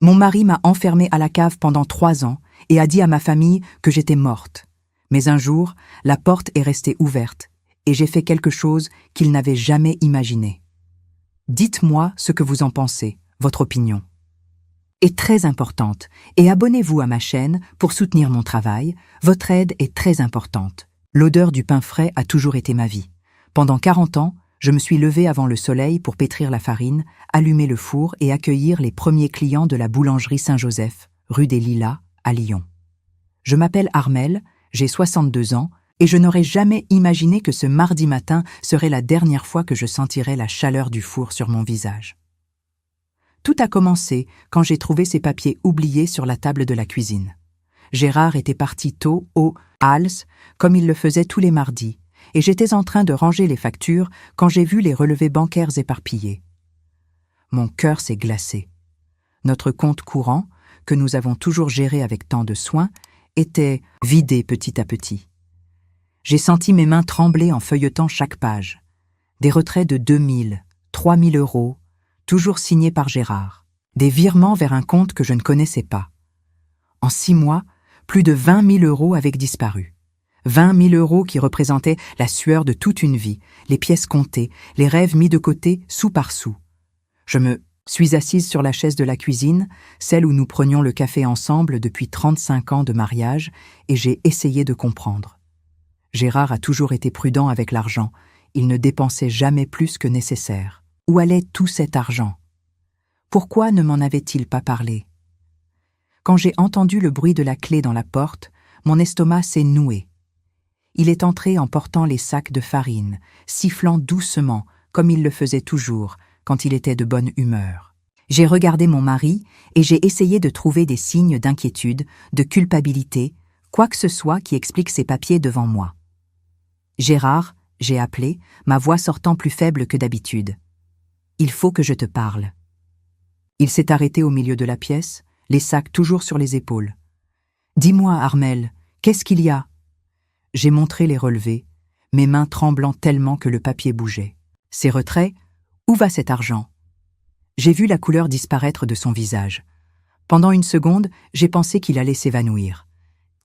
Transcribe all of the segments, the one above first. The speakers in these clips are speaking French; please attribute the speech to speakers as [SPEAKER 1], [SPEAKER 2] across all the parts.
[SPEAKER 1] Mon mari m'a enfermée à la cave pendant 3 ans et a dit à ma famille que j'étais morte. Mais un jour, la porte est restée ouverte et j'ai fait quelque chose qu'il n'avait jamais imaginé. Dites-moi ce que vous en pensez, votre opinion est très importante et abonnez-vous à ma chaîne pour soutenir mon travail. Votre aide est très importante. L'odeur du pain frais a toujours été ma vie. Pendant 40 ans, je me suis levée avant le soleil pour pétrir la farine, allumer le four et accueillir les premiers clients de la boulangerie Saint-Joseph, rue des Lilas, à Lyon. Je m'appelle Armelle, j'ai 62 ans et je n'aurais jamais imaginé que ce mardi matin serait la dernière fois que je sentirais la chaleur du four sur mon visage. Tout a commencé quand j'ai trouvé ces papiers oubliés sur la table de la cuisine. Gérard était parti tôt au Hals, comme il le faisait tous les mardis, et j'étais en train de ranger les factures quand j'ai vu les relevés bancaires éparpillés. Mon cœur s'est glacé. Notre compte courant, que nous avons toujours géré avec tant de soin, était vidé petit à petit. J'ai senti mes mains trembler en feuilletant chaque page. Des retraits de 2 000, 3 000 euros, toujours signés par Gérard. Des virements vers un compte que je ne connaissais pas. En 6 mois, plus de 20 000 euros avaient disparu. 20 000 euros qui représentaient la sueur de toute une vie, les pièces comptées, les rêves mis de côté sou par sou. Je me suis assise sur la chaise de la cuisine, celle où nous prenions le café ensemble depuis 35 ans de mariage, et j'ai essayé de comprendre. Gérard a toujours été prudent avec l'argent, il ne dépensait jamais plus que nécessaire. Où allait tout cet argent? Pourquoi ne m'en avait-il pas parlé? Quand j'ai entendu le bruit de la clé dans la porte, mon estomac s'est noué. Il est entré en portant les sacs de farine, sifflant doucement, comme il le faisait toujours, quand il était de bonne humeur. J'ai regardé mon mari et j'ai essayé de trouver des signes d'inquiétude, de culpabilité, quoi que ce soit qui explique ces papiers devant moi. Gérard, j'ai appelé, ma voix sortant plus faible que d'habitude. Il faut que je te parle. Il s'est arrêté au milieu de la pièce, les sacs toujours sur les épaules. Dis-moi, Armelle, qu'est-ce qu'il y a? J'ai montré les relevés, mes mains tremblant tellement que le papier bougeait. Ces retraits, où va cet argent? J'ai vu la couleur disparaître de son visage. Pendant une seconde, j'ai pensé qu'il allait s'évanouir.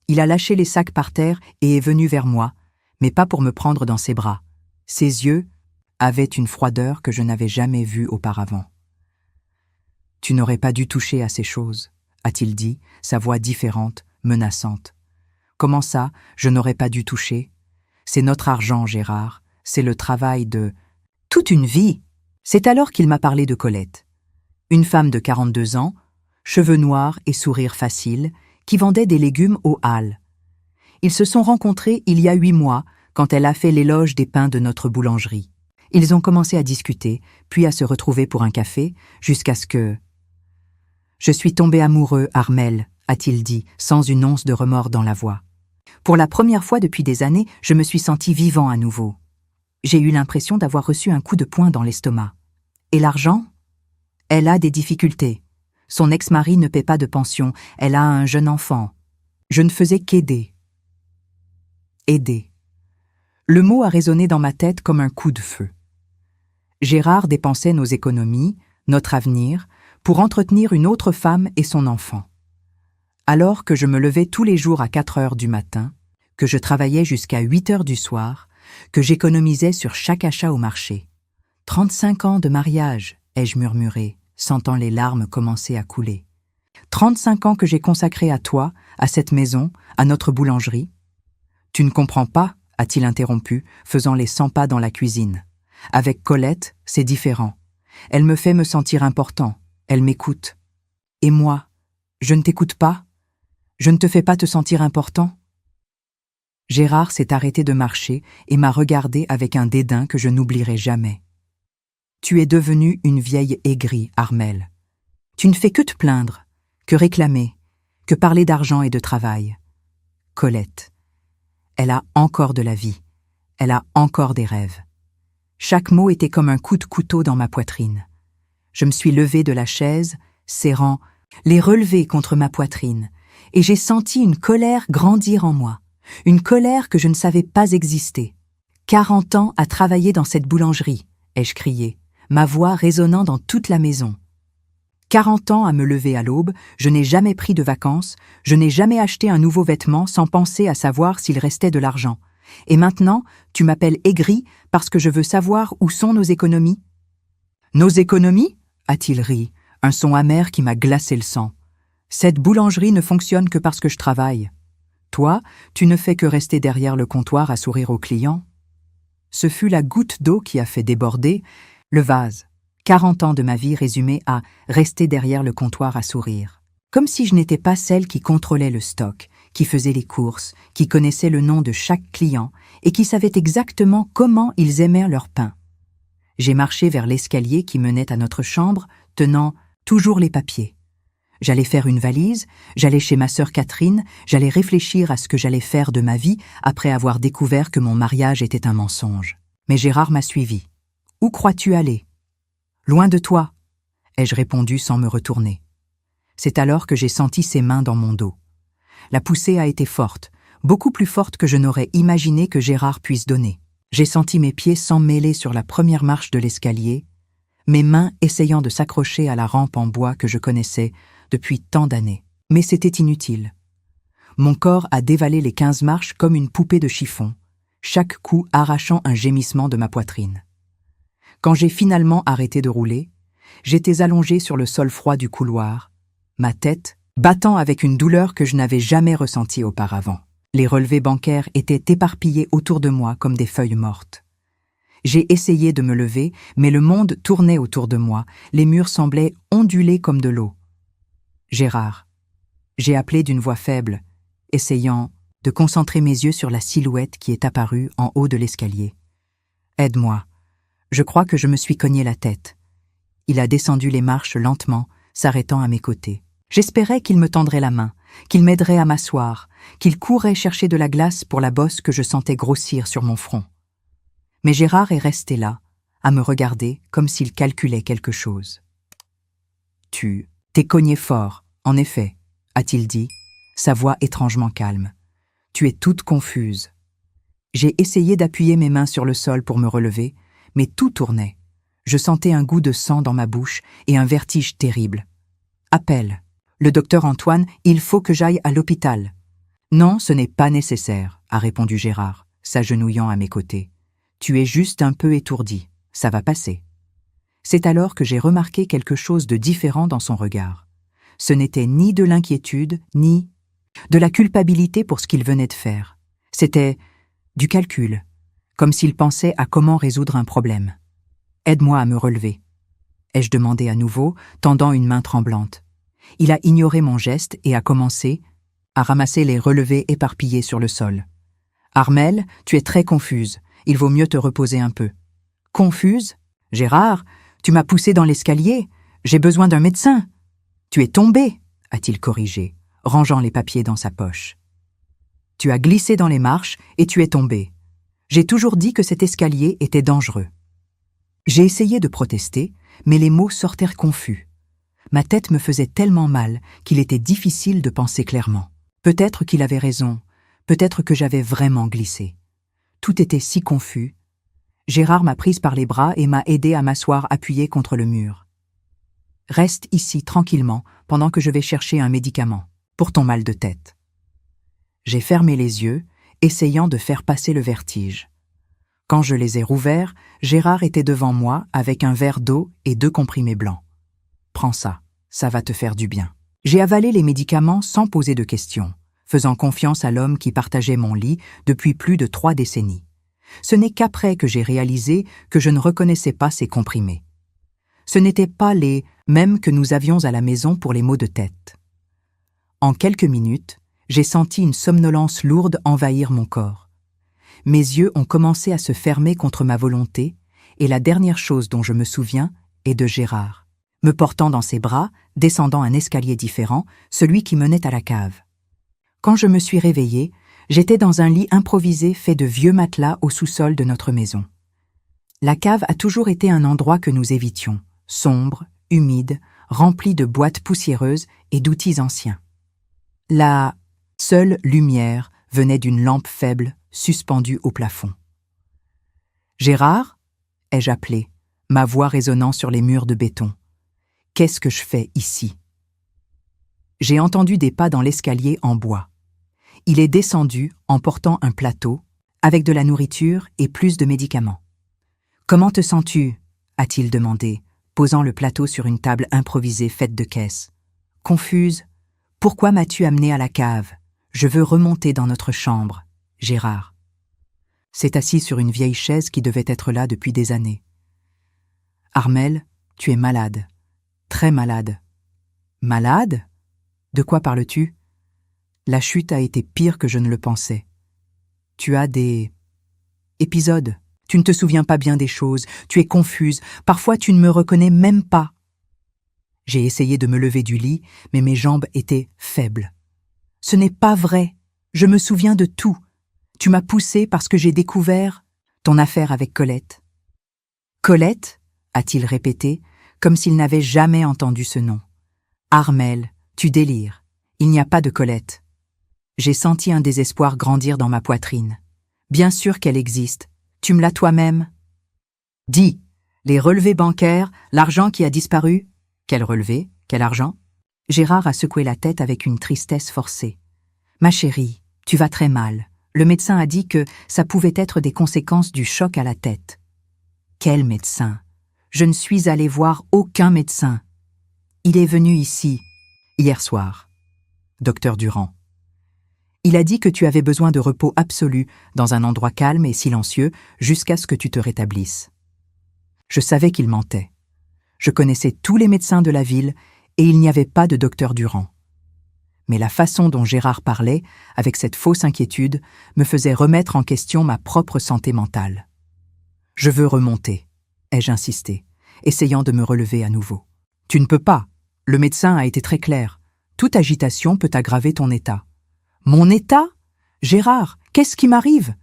[SPEAKER 1] Il a lâché les sacs par terre et est venu vers moi, mais pas pour me prendre dans ses bras. Ses yeux avaient une froideur que je n'avais jamais vue auparavant. « Tu n'aurais pas dû toucher à ces choses », a-t-il dit, sa voix différente, menaçante. « Comment ça, je n'aurais pas dû toucher? C'est notre argent, Gérard, c'est le travail de... toute une vie !» C'est alors qu'il m'a parlé de Colette. Une femme de 42 ans, cheveux noirs et sourire facile, qui vendait des légumes aux halles. Ils se sont rencontrés il y a 8 mois, quand elle a fait l'éloge des pains de notre boulangerie. Ils ont commencé à discuter, puis à se retrouver pour un café, jusqu'à ce que... « Je suis tombé amoureux, Armelle », a-t-il dit, sans une once de remords dans la voix. Pour la première fois depuis des années, je me suis senti vivant à nouveau. J'ai eu l'impression d'avoir reçu un coup de poing dans l'estomac. Et l'argent? Elle a des difficultés. Son ex-mari ne paie pas de pension, elle a un jeune enfant. Je ne faisais qu'aider. Aider. Le mot a résonné dans ma tête comme un coup de feu. Gérard dépensait nos économies, notre avenir, pour entretenir une autre femme et son enfant. Alors que je me levais tous les jours à 4 heures du matin, que je travaillais jusqu'à 8 heures du soir, que j'économisais sur chaque achat au marché. 35 ans de mariage, ai-je murmuré, sentant les larmes commencer à couler. 35 ans que j'ai consacrés à toi, à cette maison, à notre boulangerie. Tu ne comprends pas, a-t-il interrompu, faisant les 100 pas dans la cuisine. Avec Colette, c'est différent. Elle me fait me sentir important, elle m'écoute. Et moi, je ne t'écoute pas? Je ne te fais pas te sentir important? Gérard s'est arrêté de marcher et m'a regardé avec un dédain que je n'oublierai jamais. Tu es devenue une vieille aigrie, Armelle. Tu ne fais que te plaindre, que réclamer, que parler d'argent et de travail. Colette. Elle a encore de la vie, elle a encore des rêves. Chaque mot était comme un coup de couteau dans ma poitrine. Je me suis levée de la chaise, serrant les relevés contre ma poitrine, et j'ai senti une colère grandir en moi, une colère que je ne savais pas exister. 40 ans à travailler dans cette boulangerie, ai-je crié, ma voix résonnant dans toute la maison. 40 ans à me lever à l'aube, je n'ai jamais pris de vacances, je n'ai jamais acheté un nouveau vêtement sans penser à savoir s'il restait de l'argent. Et maintenant, tu m'appelles aigri parce que je veux savoir où sont nos économies? Nos économies? A-t-il ri, un son amer qui m'a glacé le sang. Cette boulangerie ne fonctionne que parce que je travaille. Toi, tu ne fais que rester derrière le comptoir à sourire aux clients. Ce fut la goutte d'eau qui a fait déborder le vase. 40 ans de ma vie résumés à rester derrière le comptoir à sourire. Comme si je n'étais pas celle qui contrôlait le stock, qui faisait les courses, qui connaissait le nom de chaque client et qui savait exactement comment ils aimaient leur pain. J'ai marché vers l'escalier qui menait à notre chambre, tenant toujours les papiers. J'allais faire une valise, j'allais chez ma sœur Catherine, j'allais réfléchir à ce que j'allais faire de ma vie après avoir découvert que mon mariage était un mensonge. Mais Gérard m'a suivi. « Où crois-tu aller ?»« Loin de toi, » ai-je répondu sans me retourner. C'est alors que j'ai senti ses mains dans mon dos. La poussée a été forte, beaucoup plus forte que je n'aurais imaginé que Gérard puisse donner. J'ai senti mes pieds s'emmêler sur la première marche de l'escalier, mes mains essayant de s'accrocher à la rampe en bois que je connaissais depuis tant d'années. Mais c'était inutile. Mon corps a dévalé les 15 marches comme une poupée de chiffon, chaque coup arrachant un gémissement de ma poitrine. Quand j'ai finalement arrêté de rouler, j'étais allongé sur le sol froid du couloir, ma tête battant avec une douleur que je n'avais jamais ressentie auparavant. Les relevés bancaires étaient éparpillés autour de moi comme des feuilles mortes. J'ai essayé de me lever, mais le monde tournait autour de moi, les murs semblaient onduler comme de l'eau. « Gérard !» J'ai appelé d'une voix faible, essayant de concentrer mes yeux sur la silhouette qui est apparue en haut de l'escalier. « Aide-moi. Je crois que je me suis cogné la tête. » Il a descendu les marches lentement, s'arrêtant à mes côtés. J'espérais qu'il me tendrait la main, qu'il m'aiderait à m'asseoir, qu'il courrait chercher de la glace pour la bosse que je sentais grossir sur mon front. Mais Gérard est resté là, à me regarder comme s'il calculait quelque chose. « Tu t'es cogné fort, en effet, » a-t-il dit, sa voix étrangement calme. « Tu es toute confuse. » J'ai essayé d'appuyer mes mains sur le sol pour me relever, mais tout tournait. Je sentais un goût de sang dans ma bouche et un vertige terrible. « Appelle. Le docteur Antoine, il faut que j'aille à l'hôpital. »« Non, ce n'est pas nécessaire, » a répondu Gérard, s'agenouillant à mes côtés. « Tu es juste un peu étourdi, ça va passer. » C'est alors que j'ai remarqué quelque chose de différent dans son regard. Ce n'était ni de l'inquiétude, ni de la culpabilité pour ce qu'il venait de faire. C'était du calcul, comme s'il pensait à comment résoudre un problème. « Aide-moi à me relever. » ai-je demandé à nouveau, tendant une main tremblante. Il a ignoré mon geste et a commencé à ramasser les relevés éparpillés sur le sol. « Armelle, tu es très confuse. Il vaut mieux te reposer un peu. »« Confuse ? Gérard, tu m'as poussé dans l'escalier. J'ai besoin d'un médecin. »« Tu es tombé, » a-t-il corrigé, rangeant les papiers dans sa poche. « Tu as glissé dans les marches et tu es tombé. J'ai toujours dit que cet escalier était dangereux. » J'ai essayé de protester, mais les mots sortirent confus. Ma tête me faisait tellement mal qu'il était difficile de penser clairement. Peut-être qu'il avait raison, peut-être que j'avais vraiment glissé. Tout était si confus. Gérard m'a prise par les bras et m'a aidé à m'asseoir appuyée contre le mur. « Reste ici tranquillement pendant que je vais chercher un médicament pour ton mal de tête. » J'ai fermé les yeux, essayant de faire passer le vertige. Quand je les ai rouverts, Gérard était devant moi avec un verre d'eau et 2 comprimés blancs. « Prends ça, ça va te faire du bien. » J'ai avalé les médicaments sans poser de questions, faisant confiance à l'homme qui partageait mon lit depuis plus de 3 décennies. Ce n'est qu'après que j'ai réalisé que je ne reconnaissais pas ces comprimés. Ce n'étaient pas les mêmes que nous avions à la maison pour les maux de tête. En quelques minutes, j'ai senti une somnolence lourde envahir mon corps. Mes yeux ont commencé à se fermer contre ma volonté, et la dernière chose dont je me souviens est de Gérard, me portant dans ses bras, descendant un escalier différent, celui qui menait à la cave. Quand je me suis réveillée, j'étais dans un lit improvisé fait de vieux matelas au sous-sol de notre maison. La cave a toujours été un endroit que nous évitions, sombre, humide, rempli de boîtes poussiéreuses et d'outils anciens. La seule lumière venait d'une lampe faible suspendue au plafond. « Gérard » ai-je appelé, ma voix résonnant sur les murs de béton. Qu'est-ce que je fais ici? J'ai entendu des pas dans l'escalier en bois. Il est descendu en portant un plateau, avec de la nourriture et plus de médicaments. « Comment te sens-tu » a-t-il demandé, posant le plateau sur une table improvisée faite de caisses. Confuse. « Pourquoi m'as-tu amené à la cave? Je veux remonter dans notre chambre, Gérard. » S'est assis sur une vieille chaise qui devait être là depuis des années. « Armelle, tu es malade. Très malade. »« Malade? De quoi parles-tu? » La chute a été pire que je ne le pensais. Tu as des épisodes. Tu ne te souviens pas bien des choses, tu es confuse, parfois tu ne me reconnais même pas. J'ai essayé de me lever du lit, mais mes jambes étaient faibles. Ce n'est pas vrai, je me souviens de tout. Tu m'as poussée parce que j'ai découvert ton affaire avec Colette. Colette, a-t-il répété, comme s'il n'avait jamais entendu ce nom. Armelle, tu délires, il n'y a pas de Colette. J'ai senti un désespoir grandir dans ma poitrine. Bien sûr qu'elle existe. Tu me l'as toi-même. Dis, les relevés bancaires, l'argent qui a disparu. Quel relevé? Quel argent? Gérard a secoué la tête avec une tristesse forcée. Ma chérie, tu vas très mal. Le médecin a dit que ça pouvait être des conséquences du choc à la tête. Quel médecin? Je ne suis allée voir aucun médecin. Il est venu ici, hier soir. Docteur Durand. Il a dit que tu avais besoin de repos absolu, dans un endroit calme et silencieux, jusqu'à ce que tu te rétablisses. Je savais qu'il mentait. Je connaissais tous les médecins de la ville et il n'y avait pas de docteur Durand. Mais la façon dont Gérard parlait, avec cette fausse inquiétude, me faisait remettre en question ma propre santé mentale. « Je veux remonter », ai-je insisté, essayant de me relever à nouveau. « Tu ne peux pas. Le médecin a été très clair. Toute agitation peut aggraver ton état. » Mon état? Gérard, qu'est-ce qui m'arrive?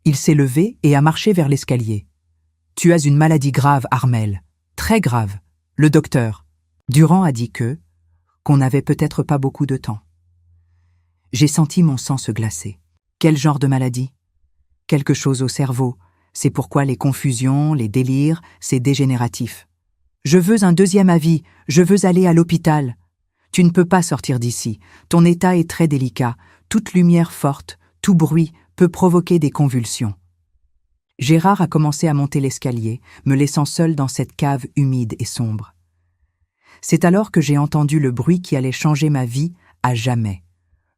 [SPEAKER 1] Il s'est levé et a marché vers l'escalier. Tu as une maladie grave, Armelle. Très grave. Le docteur. Durand a dit qu'on n'avait peut-être pas beaucoup de temps. J'ai senti mon sang se glacer. Quel genre de maladie? Quelque chose au cerveau. C'est pourquoi les confusions, les délires, c'est dégénératif. Je veux un deuxième avis. Je veux aller à l'hôpital. Tu ne peux pas sortir d'ici. Ton état est très délicat. Toute lumière forte, tout bruit peut provoquer des convulsions. Gérard a commencé à monter l'escalier, me laissant seul dans cette cave humide et sombre. C'est alors que j'ai entendu le bruit qui allait changer ma vie à jamais,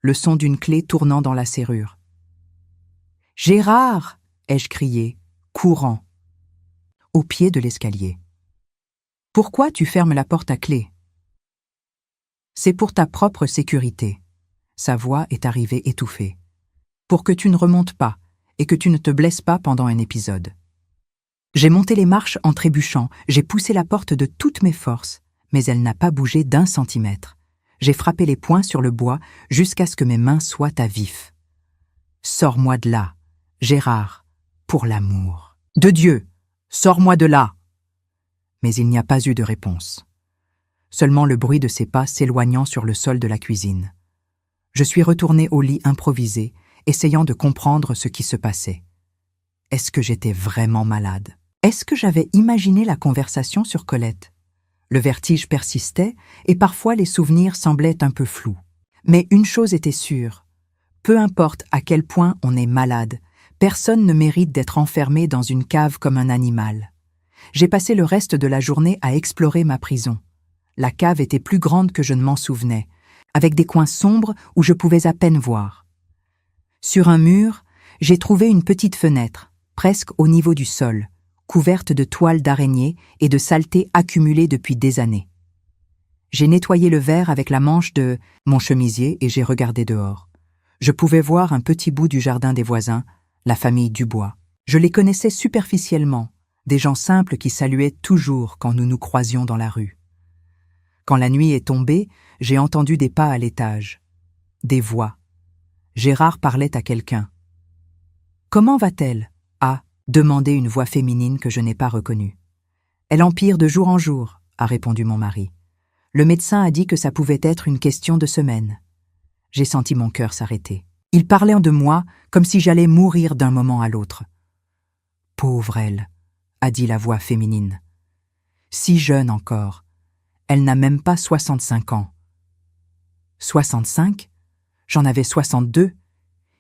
[SPEAKER 1] le son d'une clé tournant dans la serrure. « Gérard !» ai-je crié, courant, au pied de l'escalier. « Pourquoi tu fermes la porte à clé ?»« C'est pour ta propre sécurité. » Sa voix est arrivée étouffée. « Pour que tu ne remontes pas et que tu ne te blesses pas pendant un épisode. » J'ai monté les marches en trébuchant, j'ai poussé la porte de toutes mes forces, mais elle n'a pas bougé d'1 centimètre. J'ai frappé les poings sur le bois jusqu'à ce que mes mains soient à vif. « Sors-moi de là, Gérard, pour l'amour. De Dieu, sors-moi de là !» Mais il n'y a pas eu de réponse. Seulement le bruit de ses pas s'éloignant sur le sol de la cuisine. Je suis retourné au lit improvisé, essayant de comprendre ce qui se passait. Est-ce que j'étais vraiment malade? Est-ce que j'avais imaginé la conversation sur Colette? Le vertige persistait et parfois les souvenirs semblaient un peu flous. Mais une chose était sûre, peu importe à quel point on est malade, personne ne mérite d'être enfermé dans une cave comme un animal. J'ai passé le reste de la journée à explorer ma prison. La cave était plus grande que je ne m'en souvenais, avec des coins sombres où je pouvais à peine voir. Sur un mur, j'ai trouvé une petite fenêtre, presque au niveau du sol, couverte de toiles d'araignée et de saleté accumulée depuis des années. J'ai nettoyé le verre avec la manche de mon chemisier et j'ai regardé dehors. Je pouvais voir un petit bout du jardin des voisins, la famille Dubois. Je les connaissais superficiellement, des gens simples qui saluaient toujours quand nous nous croisions dans la rue. Quand la nuit est tombée, j'ai entendu des pas à l'étage. Des voix. Gérard parlait à quelqu'un. « Comment va-t-elle » a demandé une voix féminine que je n'ai pas reconnue. « Elle empire de jour en jour » a répondu mon mari. Le médecin a dit que ça pouvait être une question de semaines. J'ai senti mon cœur s'arrêter. Il parlait de moi comme si j'allais mourir d'un moment à l'autre. « Pauvre elle » a dit la voix féminine. « Si jeune encore. Elle n'a même pas 65 ans. 65? J'en avais 62.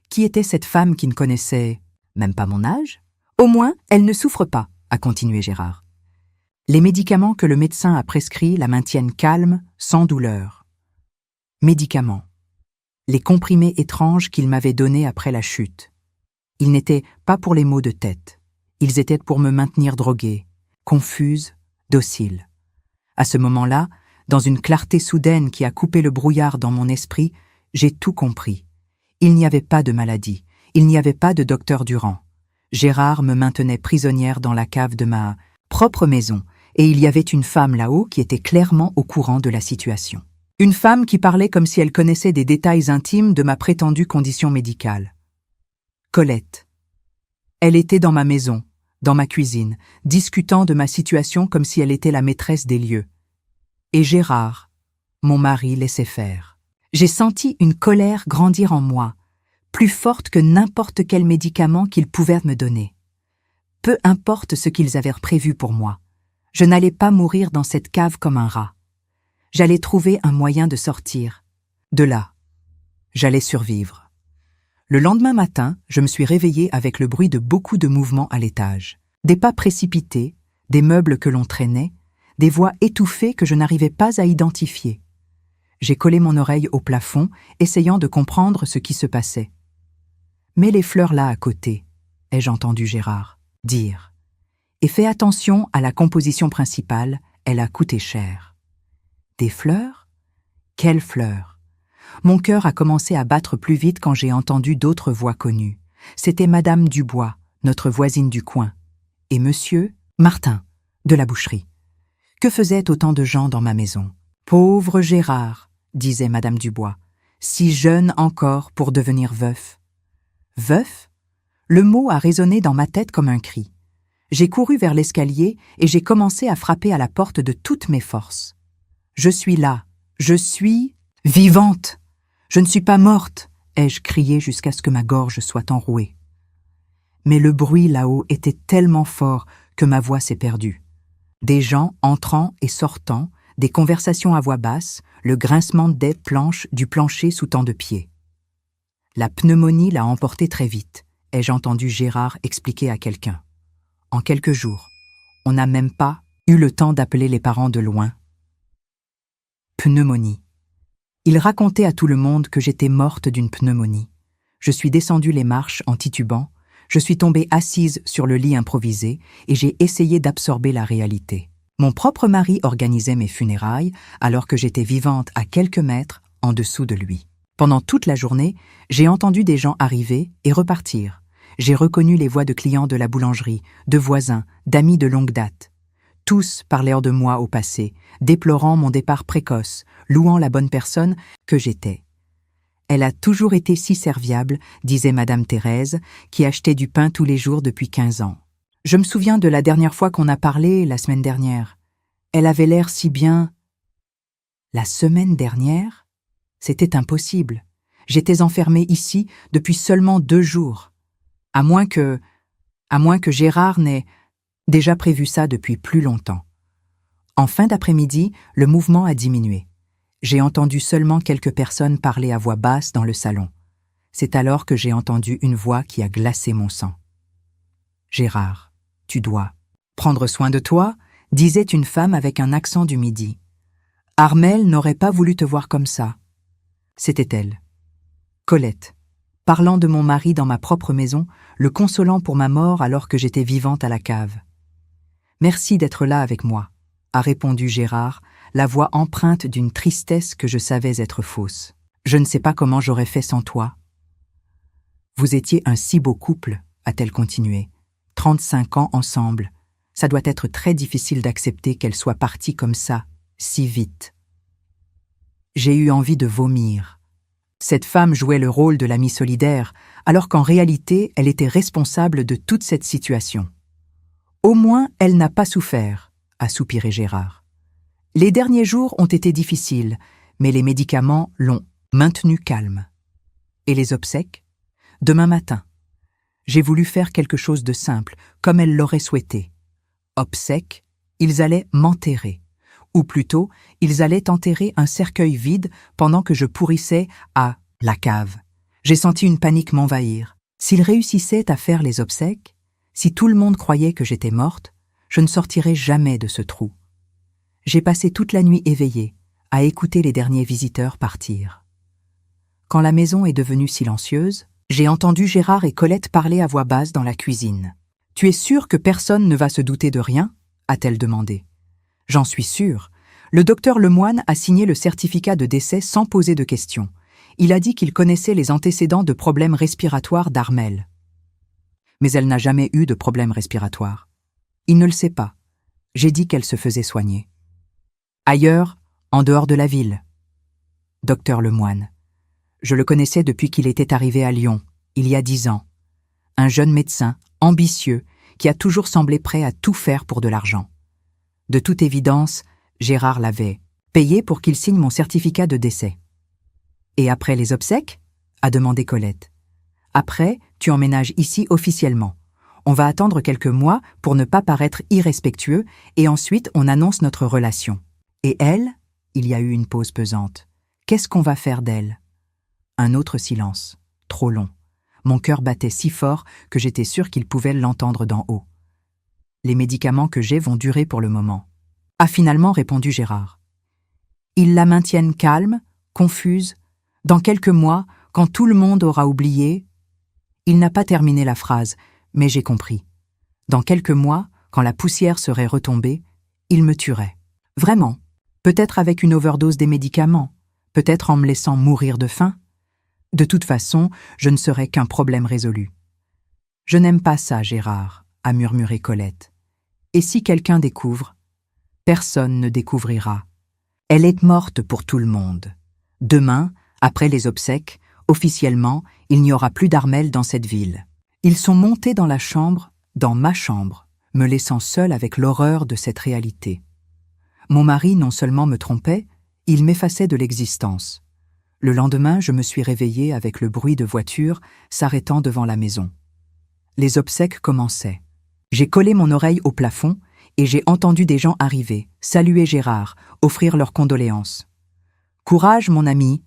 [SPEAKER 1] Qui était cette femme qui ne connaissait même pas mon âge? Au moins, elle ne souffre pas, a continué Gérard. Les médicaments que le médecin a prescrits la maintiennent calme, sans douleur. Médicaments. Les comprimés étranges qu'il m'avait donnés après la chute. Ils n'étaient pas pour les maux de tête. Ils étaient pour me maintenir droguée, confuse, docile. À ce moment-là, dans une clarté soudaine qui a coupé le brouillard dans mon esprit, j'ai tout compris. Il n'y avait pas de maladie, il n'y avait pas de docteur Durand. Gérard me maintenait prisonnière dans la cave de ma propre maison, et il y avait une femme là-haut qui était clairement au courant de la situation. Une femme qui parlait comme si elle connaissait des détails intimes de ma prétendue condition médicale. Colette. Elle était dans ma maison, dans ma cuisine, discutant de ma situation comme si elle était la maîtresse des lieux. Et Gérard, mon mari, laissait faire. J'ai senti une colère grandir en moi, plus forte que n'importe quel médicament qu'ils pouvaient me donner. Peu importe ce qu'ils avaient prévu pour moi, je n'allais pas mourir dans cette cave comme un rat. J'allais trouver un moyen de sortir. De là, j'allais survivre. Le lendemain matin, je me suis réveillée avec le bruit de beaucoup de mouvements à l'étage. Des pas précipités, des meubles que l'on traînait, des voix étouffées que je n'arrivais pas à identifier. J'ai collé mon oreille au plafond, essayant de comprendre ce qui se passait. « Mets les fleurs là à côté », ai-je entendu Gérard dire. « Et fais attention à la composition principale, elle a coûté cher. » Des fleurs? Quelles fleurs? Mon cœur a commencé à battre plus vite quand j'ai entendu d'autres voix connues. C'était Madame Dubois, notre voisine du coin, et Monsieur Martin, de la boucherie. Que faisaient autant de gens dans ma maison? Pauvre Gérard, disait Madame Dubois, si jeune encore pour devenir veuf. Veuf? Le mot a résonné dans ma tête comme un cri. J'ai couru vers l'escalier et j'ai commencé à frapper à la porte de toutes mes forces. Je suis là, je suis vivante. Je ne suis pas morte, ai-je crié jusqu'à ce que ma gorge soit enrouée. Mais le bruit là-haut était tellement fort que ma voix s'est perdue. Des gens entrant et sortant, des conversations à voix basse, le grincement des planches du plancher sous tant de pieds. La pneumonie l'a emporté très vite, ai-je entendu Gérard expliquer à quelqu'un. En quelques jours, on n'a même pas eu le temps d'appeler les parents de loin. Pneumonie. Il racontait à tout le monde que j'étais morte d'une pneumonie. Je suis descendue les marches en titubant, je suis tombée assise sur le lit improvisé et j'ai essayé d'absorber la réalité. Mon propre mari organisait mes funérailles alors que j'étais vivante à quelques mètres en dessous de lui. Pendant toute la journée, j'ai entendu des gens arriver et repartir. J'ai reconnu les voix de clients de la boulangerie, de voisins, d'amis de longue date. Tous parlèrent de moi au passé, déplorant mon départ précoce, louant la bonne personne que j'étais. Elle a toujours été si serviable, disait Madame Thérèse, qui achetait du pain tous les jours depuis 15 ans. Je me souviens de la dernière fois qu'on a parlé, la semaine dernière. Elle avait l'air si bien. La semaine dernière? C'était impossible. J'étais enfermée ici depuis seulement 2 jours. À moins que Gérard n'ait déjà prévu ça depuis plus longtemps. En fin d'après-midi, le mouvement a diminué. J'ai entendu seulement quelques personnes parler à voix basse dans le salon. C'est alors que j'ai entendu une voix qui a glacé mon sang. « Gérard, tu dois prendre soin de toi », disait une femme avec un accent du Midi. « Armelle n'aurait pas voulu te voir comme ça. » C'était elle. Colette, parlant de mon mari dans ma propre maison, le consolant pour ma mort alors que j'étais vivante à la cave. « Merci d'être là avec moi », a répondu Gérard, la voix empreinte d'une tristesse que je savais être fausse. « Je ne sais pas comment j'aurais fait sans toi. »« Vous étiez un si beau couple, » a-t-elle continué. « 35 ans ensemble. Ça doit être très difficile d'accepter qu'elle soit partie comme ça, si vite. » J'ai eu envie de vomir. Cette femme jouait le rôle de l'amie solidaire, alors qu'en réalité, elle était responsable de toute cette situation. « Au moins, elle n'a pas souffert », a soupiré Gérard. Les derniers jours ont été difficiles, mais les médicaments l'ont maintenu calme. Et les obsèques? Demain matin. J'ai voulu faire quelque chose de simple, comme elle l'aurait souhaité. Obsèques, ils allaient m'enterrer, Ou plutôt, ils allaient enterrer un cercueil vide pendant que je pourrissais à la cave. J'ai senti une panique m'envahir. S'ils réussissaient à faire les obsèques, si tout le monde croyait que j'étais morte, je ne sortirais jamais de ce trou. J'ai passé toute la nuit éveillée, à écouter les derniers visiteurs partir. Quand la maison est devenue silencieuse, j'ai entendu Gérard et Colette parler à voix basse dans la cuisine. « Tu es sûre que personne ne va se douter de rien ?» a-t-elle demandé. « J'en suis sûre. Le docteur Lemoine a signé le certificat de décès sans poser de questions. Il a dit qu'il connaissait les antécédents de problèmes respiratoires d'Armelle. Mais elle n'a jamais eu de problème respiratoire. Il ne le sait pas. J'ai dit qu'elle se faisait soigner. Ailleurs, en dehors de la ville. Docteur Lemoine. Je le connaissais depuis qu'il était arrivé à Lyon, il y a 10 ans. Un jeune médecin, ambitieux, qui a toujours semblé prêt à tout faire pour de l'argent. De toute évidence, Gérard l'avait payé pour qu'il signe mon certificat de décès. « Et après les obsèques ?» a demandé Colette. « Après, tu emménages ici officiellement. On va attendre quelques mois pour ne pas paraître irrespectueux et ensuite on annonce notre relation. Et elle ?» Il y a eu une pause pesante. « Qu'est-ce qu'on va faire d'elle ?» Un autre silence, trop long. Mon cœur battait si fort que j'étais sûre qu'il pouvait l'entendre d'en haut. « Les médicaments que j'ai vont durer pour le moment. » A finalement répondu Gérard. Ils la maintiennent calme, confuse. Dans quelques mois, quand tout le monde aura oublié... Il n'a pas terminé la phrase, mais j'ai compris. Dans quelques mois, quand la poussière serait retombée, il me tuerait. Vraiment. Peut-être avec une overdose des médicaments. Peut-être en me laissant mourir de faim. De toute façon, je ne serais qu'un problème résolu. « Je n'aime pas ça, Gérard », a murmuré Colette. « Et si quelqu'un découvre ?» Personne ne découvrira. Elle est morte pour tout le monde. Demain, après les obsèques, officiellement, il n'y aura plus d'Armelle dans cette ville. Ils sont montés dans la chambre, dans ma chambre, me laissant seule avec l'horreur de cette réalité. Mon mari non seulement me trompait, il m'effaçait de l'existence. Le lendemain, je me suis réveillée avec le bruit de voitures s'arrêtant devant la maison. Les obsèques commençaient. J'ai collé mon oreille au plafond et j'ai entendu des gens arriver, saluer Gérard, offrir leurs condoléances. « Courage, mon ami !»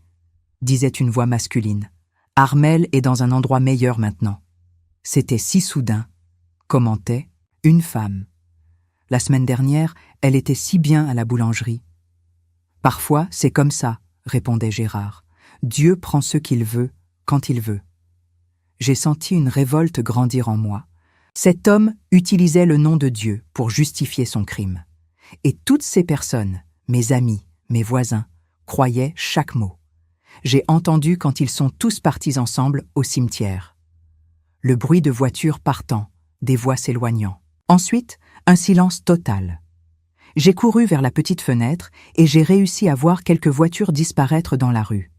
[SPEAKER 1] disait une voix masculine. « Armelle est dans un endroit meilleur maintenant. » C'était si soudain, commentait une femme. La semaine dernière, elle était si bien à la boulangerie. « Parfois, c'est comme ça, » répondait Gérard. « Dieu prend ce qu'il veut, quand il veut. » J'ai senti une révolte grandir en moi. Cet homme utilisait le nom de Dieu pour justifier son crime. Et toutes ces personnes, mes amis, mes voisins, croyaient chaque mot. J'ai entendu quand ils sont tous partis ensemble au cimetière. Le bruit de voitures partant, des voix s'éloignant. Ensuite, un silence total. J'ai couru vers la petite fenêtre et j'ai réussi à voir quelques voitures disparaître dans la rue.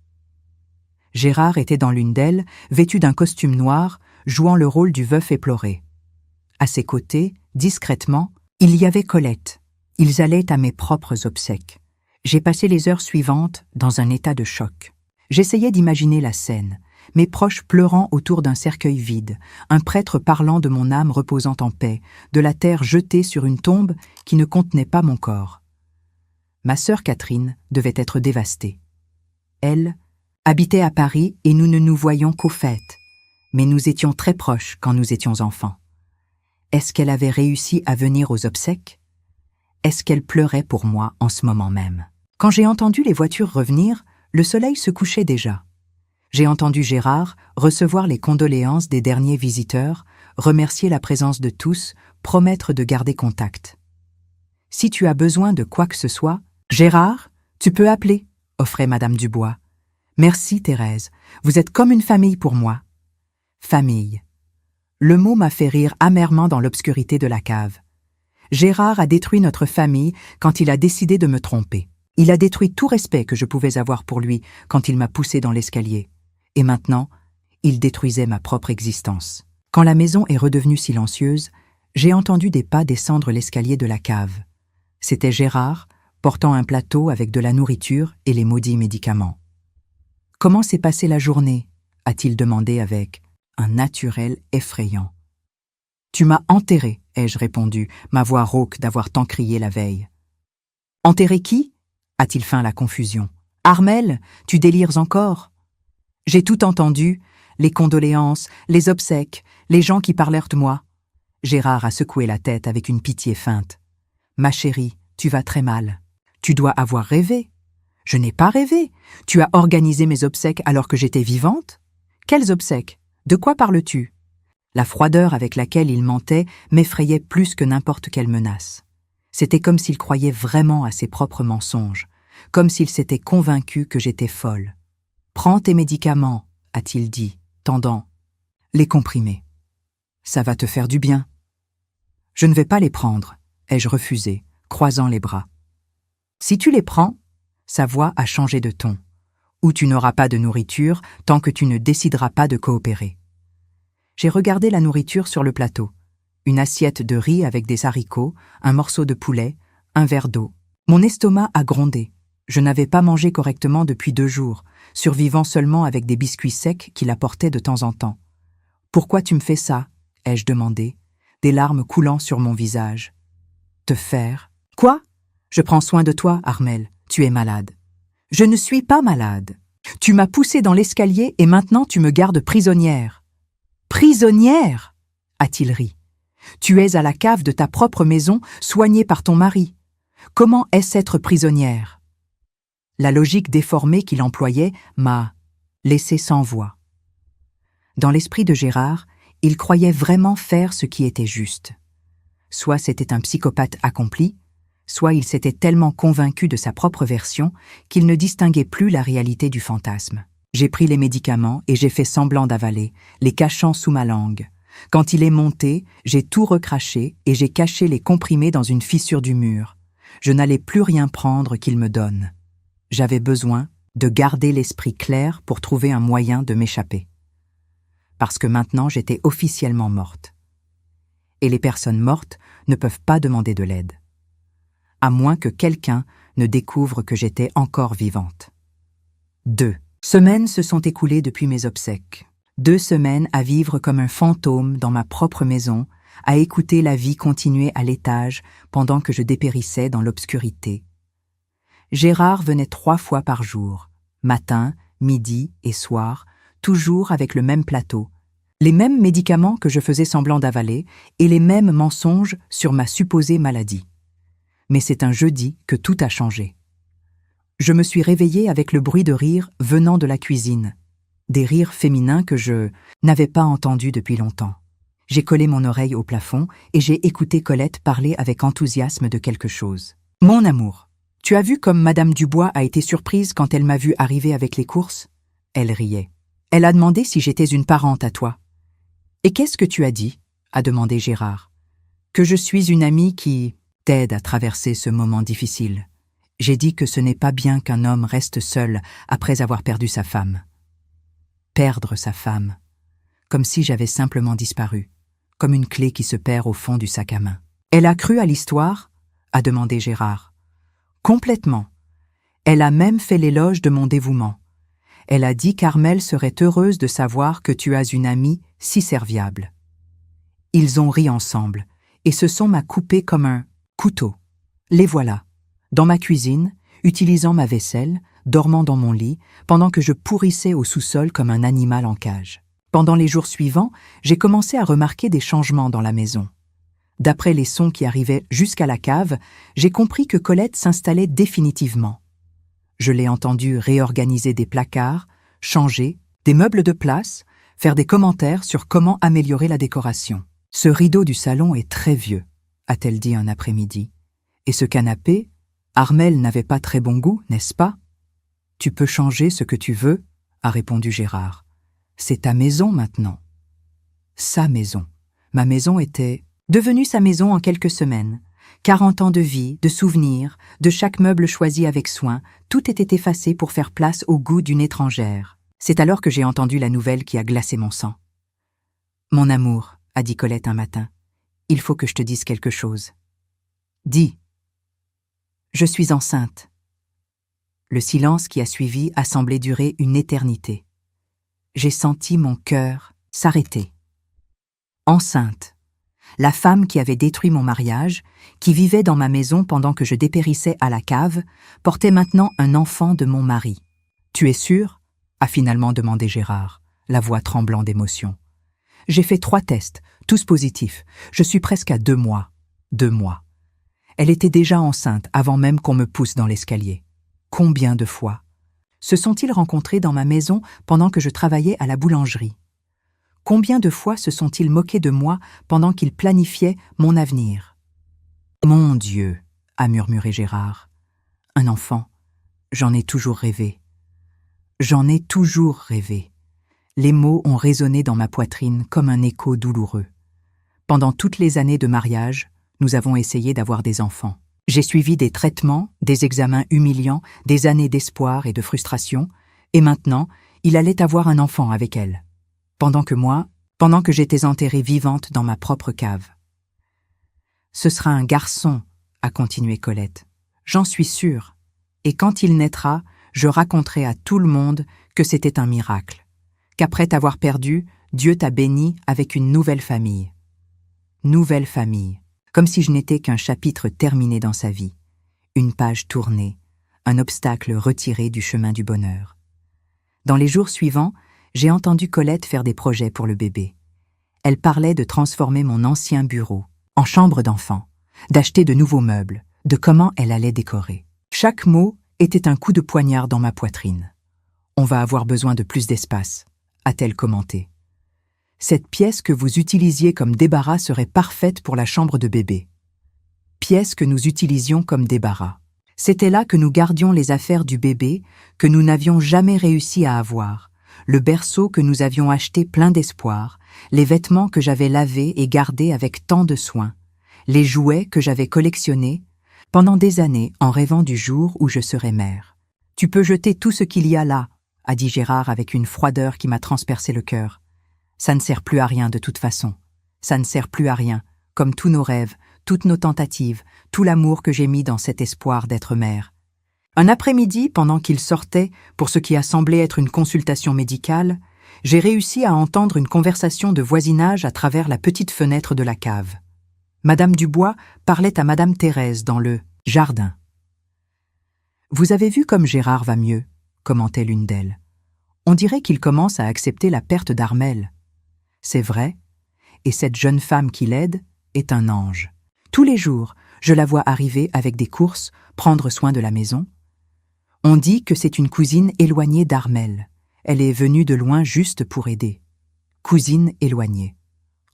[SPEAKER 1] Gérard était dans l'une d'elles, vêtu d'un costume noir, jouant le rôle du veuf éploré. À ses côtés, discrètement, il y avait Colette. Ils allaient à mes propres obsèques. J'ai passé les heures suivantes dans un état de choc. J'essayais d'imaginer la scène, mes proches pleurant autour d'un cercueil vide, un prêtre parlant de mon âme reposant en paix, de la terre jetée sur une tombe qui ne contenait pas mon corps. Ma sœur Catherine devait être dévastée. Elle habitait à Paris et nous ne nous voyions qu'aux fêtes, mais nous étions très proches quand nous étions enfants. Est-ce qu'elle avait réussi à venir aux obsèques? Est-ce qu'elle pleurait pour moi en ce moment même? Quand j'ai entendu les voitures revenir, le soleil se couchait déjà. J'ai entendu Gérard recevoir les condoléances des derniers visiteurs, remercier la présence de tous, promettre de garder contact. « Si tu as besoin de quoi que ce soit, Gérard, tu peux appeler », offrait Madame Dubois. « Merci Thérèse, vous êtes comme une famille pour moi. » Famille. Le mot m'a fait rire amèrement dans l'obscurité de la cave. Gérard a détruit notre famille quand il a décidé de me tromper. Il a détruit tout respect que je pouvais avoir pour lui quand il m'a poussé dans l'escalier. Et maintenant, il détruisait ma propre existence. Quand la maison est redevenue silencieuse, j'ai entendu des pas descendre l'escalier de la cave. C'était Gérard, portant un plateau avec de la nourriture et les maudits médicaments. « Comment s'est passée la journée ?» a-t-il demandé avec un naturel effrayant. « Tu m'as enterré », ai-je répondu, ma voix rauque d'avoir tant crié la veille. Enterrer qui? A-t-il feint la confusion. Armel, tu délires encore? J'ai tout entendu, les condoléances, les obsèques, les gens qui parlèrent de moi. Gérard a secoué la tête avec une pitié feinte. Ma chérie, tu vas très mal. Tu dois avoir rêvé. Je n'ai pas rêvé. Tu as organisé mes obsèques alors que j'étais vivante? Quelles obsèques? De quoi parles-tu? La froideur avec laquelle il mentait m'effrayait plus que n'importe quelle menace. C'était comme s'il croyait vraiment à ses propres mensonges, comme s'il s'était convaincu que j'étais folle. « Prends tes médicaments », a-t-il dit, tendant. « Les comprimés. Ça va te faire du bien. » Je ne vais pas les prendre, ai-je refusé, croisant les bras. Si tu les prends, sa voix a changé de ton, ou tu n'auras pas de nourriture tant que tu ne décideras pas de coopérer. J'ai regardé la nourriture sur le plateau. Une assiette de riz avec des haricots, un morceau de poulet, un verre d'eau. Mon estomac a grondé. Je n'avais pas mangé correctement depuis 2 jours, survivant seulement avec des biscuits secs qu'il apportait de temps en temps. « Pourquoi tu me fais ça ?» ai-je demandé, des larmes coulant sur mon visage. « Te faire »« Quoi ? Je prends soin de toi, Armel. Tu es malade. »« Je ne suis pas malade. Tu m'as poussée dans l'escalier et maintenant tu me gardes prisonnière. »« Prisonnière » a-t-il ri. « Tu es à la cave de ta propre maison, soignée par ton mari. Comment est-ce être prisonnière ?» La logique déformée qu'il employait m'a laissé sans voix. Dans l'esprit de Gérard, il croyait vraiment faire ce qui était juste. Soit c'était un psychopathe accompli, soit il s'était tellement convaincu de sa propre version qu'il ne distinguait plus la réalité du fantasme. J'ai pris les médicaments et j'ai fait semblant d'avaler, les cachant sous ma langue. Quand il est monté, j'ai tout recraché et j'ai caché les comprimés dans une fissure du mur. Je n'allais plus rien prendre qu'il me donne. J'avais besoin de garder l'esprit clair pour trouver un moyen de m'échapper. Parce que maintenant j'étais officiellement morte. Et les personnes mortes ne peuvent pas demander de l'aide. À moins que quelqu'un ne découvre que j'étais encore vivante. 2 semaines se sont écoulées depuis mes obsèques. 2 semaines à vivre comme un fantôme dans ma propre maison, à écouter la vie continuer à l'étage pendant que je dépérissais dans l'obscurité. Gérard venait 3 fois par jour, matin, midi et soir, toujours avec le même plateau, les mêmes médicaments que je faisais semblant d'avaler et les mêmes mensonges sur ma supposée maladie. Mais c'est un jeudi que tout a changé. Je me suis réveillée avec le bruit de rire venant de la cuisine, des rires féminins que je n'avais pas entendus depuis longtemps. J'ai collé mon oreille au plafond et j'ai écouté Colette parler avec enthousiasme de quelque chose. « Mon amour, tu as vu comme Madame Dubois a été surprise quand elle m'a vue arriver avec les courses ?» Elle riait. « Elle a demandé si j'étais une parente à toi. »« Et qu'est-ce que tu as dit ?» a demandé Gérard. « Que je suis une amie qui t'aide à traverser ce moment difficile. J'ai dit que ce n'est pas bien qu'un homme reste seul après avoir perdu sa femme. » Perdre sa femme, comme si j'avais simplement disparu, comme une clé qui se perd au fond du sac à main. « Elle a cru à l'histoire ?» a demandé Gérard. « Complètement. Elle a même fait l'éloge de mon dévouement. Elle a dit qu'Armel serait heureuse de savoir que tu as une amie si serviable. » Ils ont ri ensemble, et se sont m'a coupé comme un couteau. Les voilà, dans ma cuisine, utilisant ma vaisselle, dormant dans mon lit, pendant que je pourrissais au sous-sol comme un animal en cage. Pendant les jours suivants, j'ai commencé à remarquer des changements dans la maison. D'après les sons qui arrivaient jusqu'à la cave, j'ai compris que Colette s'installait définitivement. Je l'ai entendue réorganiser des placards, changer, des meubles de place, faire des commentaires sur comment améliorer la décoration. « Ce rideau du salon est très vieux », a-t-elle dit un après-midi. « Et ce canapé, Armel n'avait pas très bon goût, n'est-ce pas ?»« Tu peux changer ce que tu veux », a répondu Gérard. « C'est ta maison maintenant. » Sa maison. Ma maison était devenue sa maison en quelques semaines. 40 ans de vie, de souvenirs, de chaque meuble choisi avec soin, tout était effacé pour faire place au goût d'une étrangère. C'est alors que j'ai entendu la nouvelle qui a glacé mon sang. « Mon amour, » a dit Colette un matin, « il faut que je te dise quelque chose. »« Dis. »« Je suis enceinte. » Le silence qui a suivi a semblé durer une éternité. J'ai senti mon cœur s'arrêter. Enceinte. La femme qui avait détruit mon mariage, qui vivait dans ma maison pendant que je dépérissais à la cave, portait maintenant un enfant de mon mari. « Tu es sûr ?» a finalement demandé Gérard, la voix tremblant d'émotion. « J'ai fait 3 tests, tous positifs. Je suis presque à 2 mois. 2 mois. Elle était déjà enceinte avant même qu'on me pousse dans l'escalier. Combien de fois se sont-ils rencontrés dans ma maison pendant que je travaillais à la boulangerie? Combien de fois se sont-ils moqués de moi pendant qu'ils planifiaient mon avenir? Mon Dieu, a murmuré Gérard. Un enfant, j'en ai toujours rêvé. J'en ai toujours rêvé. Les mots ont résonné dans ma poitrine comme un écho douloureux. Pendant toutes les années de mariage, nous avons essayé d'avoir des enfants. J'ai suivi des traitements, des examens humiliants, des années d'espoir et de frustration, et maintenant, il allait avoir un enfant avec elle. Pendant que j'étais enterrée vivante dans ma propre cave. Ce sera un garçon, a continué Colette. J'en suis sûre. Et quand il naîtra, je raconterai à tout le monde que c'était un miracle. Qu'après t'avoir perdu, Dieu t'a béni avec une nouvelle famille. Nouvelle famille. Comme si je n'étais qu'un chapitre terminé dans sa vie. Une page tournée, un obstacle retiré du chemin du bonheur. Dans les jours suivants, j'ai entendu Colette faire des projets pour le bébé. Elle parlait de transformer mon ancien bureau en chambre d'enfant, d'acheter de nouveaux meubles, de comment elle allait décorer. Chaque mot était un coup de poignard dans ma poitrine. « On va avoir besoin de plus d'espace », a-t-elle commenté. « Cette pièce que vous utilisiez comme débarras serait parfaite pour la chambre de bébé. » Pièce que nous utilisions comme débarras. C'était là que nous gardions les affaires du bébé que nous n'avions jamais réussi à avoir, le berceau que nous avions acheté plein d'espoir, les vêtements que j'avais lavés et gardés avec tant de soin, les jouets que j'avais collectionnés pendant des années en rêvant du jour où je serais mère. « Tu peux jeter tout ce qu'il y a là, » a dit Gérard avec une froideur qui m'a transpercé le cœur. « Ça ne sert plus à rien de toute façon. Ça ne sert plus à rien, comme tous nos rêves, toutes nos tentatives, tout l'amour que j'ai mis dans cet espoir d'être mère. » Un après-midi, pendant qu'il sortait pour ce qui a semblé être une consultation médicale, j'ai réussi à entendre une conversation de voisinage à travers la petite fenêtre de la cave. Madame Dubois parlait à Madame Thérèse dans le jardin. « Vous avez vu comme Gérard va mieux » commentait l'une d'elles. « On dirait qu'il commence à accepter la perte d'Armelle. C'est vrai, et cette jeune femme qui l'aide est un ange. Tous les jours, je la vois arriver avec des courses, prendre soin de la maison. On dit que c'est une cousine éloignée d'Armelle. Elle est venue de loin juste pour aider. Cousine éloignée.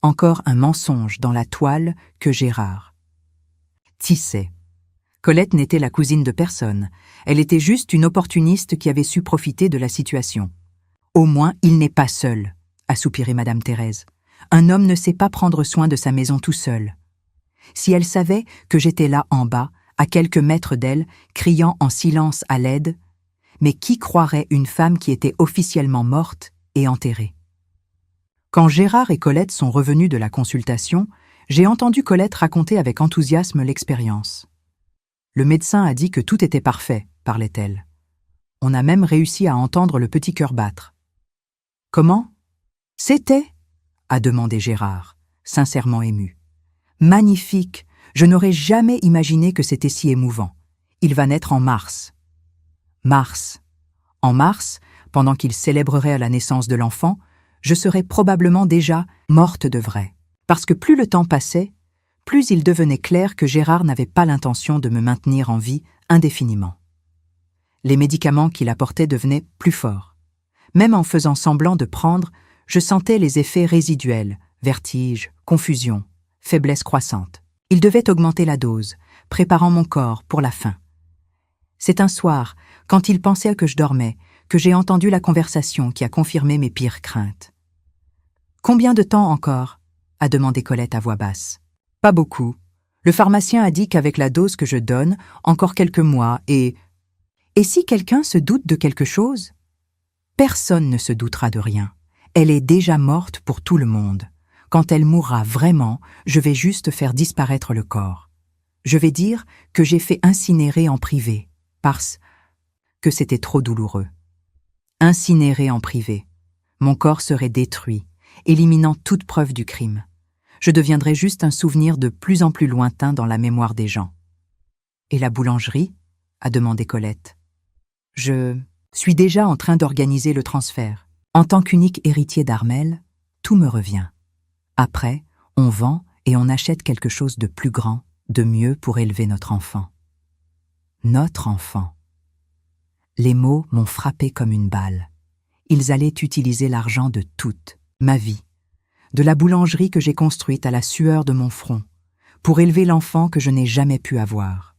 [SPEAKER 1] Encore un mensonge dans la toile que Gérard tissait. Colette n'était la cousine de personne. Elle était juste une opportuniste qui avait su profiter de la situation. Au moins, il n'est pas seul, a soupiré Madame Thérèse. Un homme ne sait pas prendre soin de sa maison tout seul. Si elle savait que j'étais là en bas, à quelques mètres d'elle, criant en silence à l'aide, mais qui croirait une femme qui était officiellement morte et enterrée? Quand Gérard et Colette sont revenus de la consultation, j'ai entendu Colette raconter avec enthousiasme l'expérience. Le médecin a dit que tout était parfait, parlait-elle. On a même réussi à entendre le petit cœur battre. Comment? C'était? A demandé Gérard, sincèrement ému. Magnifique! Je n'aurais jamais imaginé que c'était si émouvant. Il va naître en mars. Mars. En mars, pendant qu'il célébrerait la naissance de l'enfant, je serais probablement déjà morte de vrai. Parce que plus le temps passait, plus il devenait clair que Gérard n'avait pas l'intention de me maintenir en vie indéfiniment. Les médicaments qu'il apportait devenaient plus forts. Même en faisant semblant de prendre, je sentais les effets résiduels, vertige, confusion, faiblesse croissante. Il devait augmenter la dose, préparant mon corps pour la fin. C'est un soir, quand il pensait que je dormais, que j'ai entendu la conversation qui a confirmé mes pires craintes. « Combien de temps encore ?» a demandé Colette à voix basse. « Pas beaucoup. Le pharmacien a dit qu'avec la dose que je donne, encore quelques mois et... » Et si quelqu'un se doute de quelque chose? Personne ne se doutera de rien. Elle est déjà morte pour tout le monde. Quand elle mourra vraiment, je vais juste faire disparaître le corps. Je vais dire que j'ai fait incinérer en privé, parce que c'était trop douloureux. Incinérer en privé. Mon corps serait détruit, éliminant toute preuve du crime. je deviendrais juste un souvenir de plus en plus lointain dans la mémoire des gens. « Et la boulangerie ?» a demandé Colette. « Je suis déjà en train d'organiser le transfert. En tant qu'unique héritier d'Armel, tout me revient. Après, on vend et on achète quelque chose de plus grand, de mieux pour élever notre enfant. » Notre enfant. Les mots m'ont frappé comme une balle. Ils allaient utiliser l'argent de toute ma vie, de la boulangerie que j'ai construite à la sueur de mon front, pour élever l'enfant que je n'ai jamais pu avoir.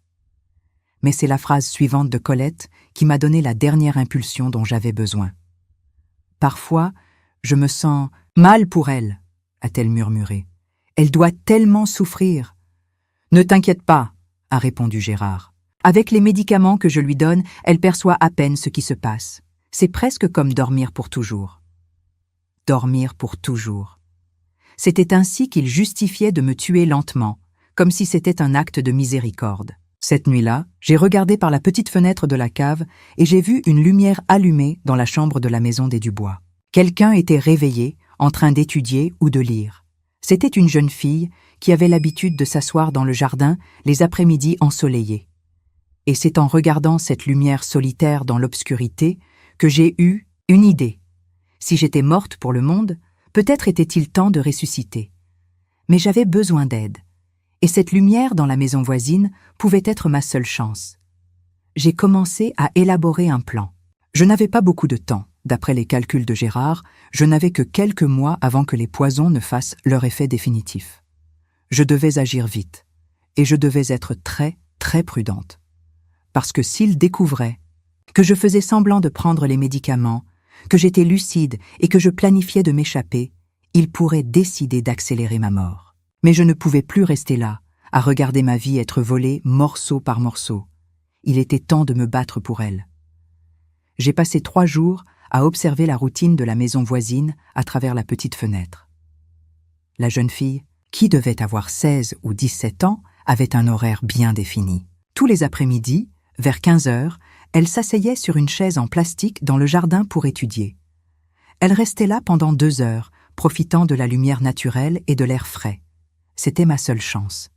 [SPEAKER 1] Mais c'est la phrase suivante de Colette qui m'a donné la dernière impulsion dont j'avais besoin. « Parfois, je me sens mal pour elle, » a-t-elle murmuré. « Elle doit tellement souffrir. »« Ne t'inquiète pas, » a répondu Gérard. « Avec les médicaments que je lui donne, elle perçoit à peine ce qui se passe. C'est presque comme dormir pour toujours. » Dormir pour toujours. C'était ainsi qu'il justifiait de me tuer lentement, comme si c'était un acte de miséricorde. Cette nuit-là, j'ai regardé par la petite fenêtre de la cave et j'ai vu une lumière allumée dans la chambre de la maison des Dubois. Quelqu'un était réveillé, en train d'étudier ou de lire. C'était une jeune fille qui avait l'habitude de s'asseoir dans le jardin les après-midi ensoleillés. Et c'est en regardant cette lumière solitaire dans l'obscurité que j'ai eu une idée. Si j'étais morte pour le monde, peut-être était-il temps de ressusciter. Mais j'avais besoin d'aide. Et cette lumière dans la maison voisine pouvait être ma seule chance. J'ai commencé à élaborer un plan. Je n'avais pas beaucoup de temps. D'après les calculs de Gérard, je n'avais que quelques mois avant que les poisons ne fassent leur effet définitif. Je devais agir vite. Et je devais être très, très prudente. Parce que s'il découvrait que je faisais semblant de prendre les médicaments, que j'étais lucide et que je planifiais de m'échapper, il pourrait décider d'accélérer ma mort. Mais je ne pouvais plus rester là, à regarder ma vie être volée morceau par morceau. Il était temps de me battre pour elle. J'ai passé 3 jours à observer la routine de la maison voisine à travers la petite fenêtre. La jeune fille, qui devait avoir 16 ou 17 ans, avait un horaire bien défini. Tous les après-midi, vers 15 heures, elle s'asseyait sur une chaise en plastique dans le jardin pour étudier. Elle restait là pendant 2 heures, profitant de la lumière naturelle et de l'air frais. C'était ma seule chance.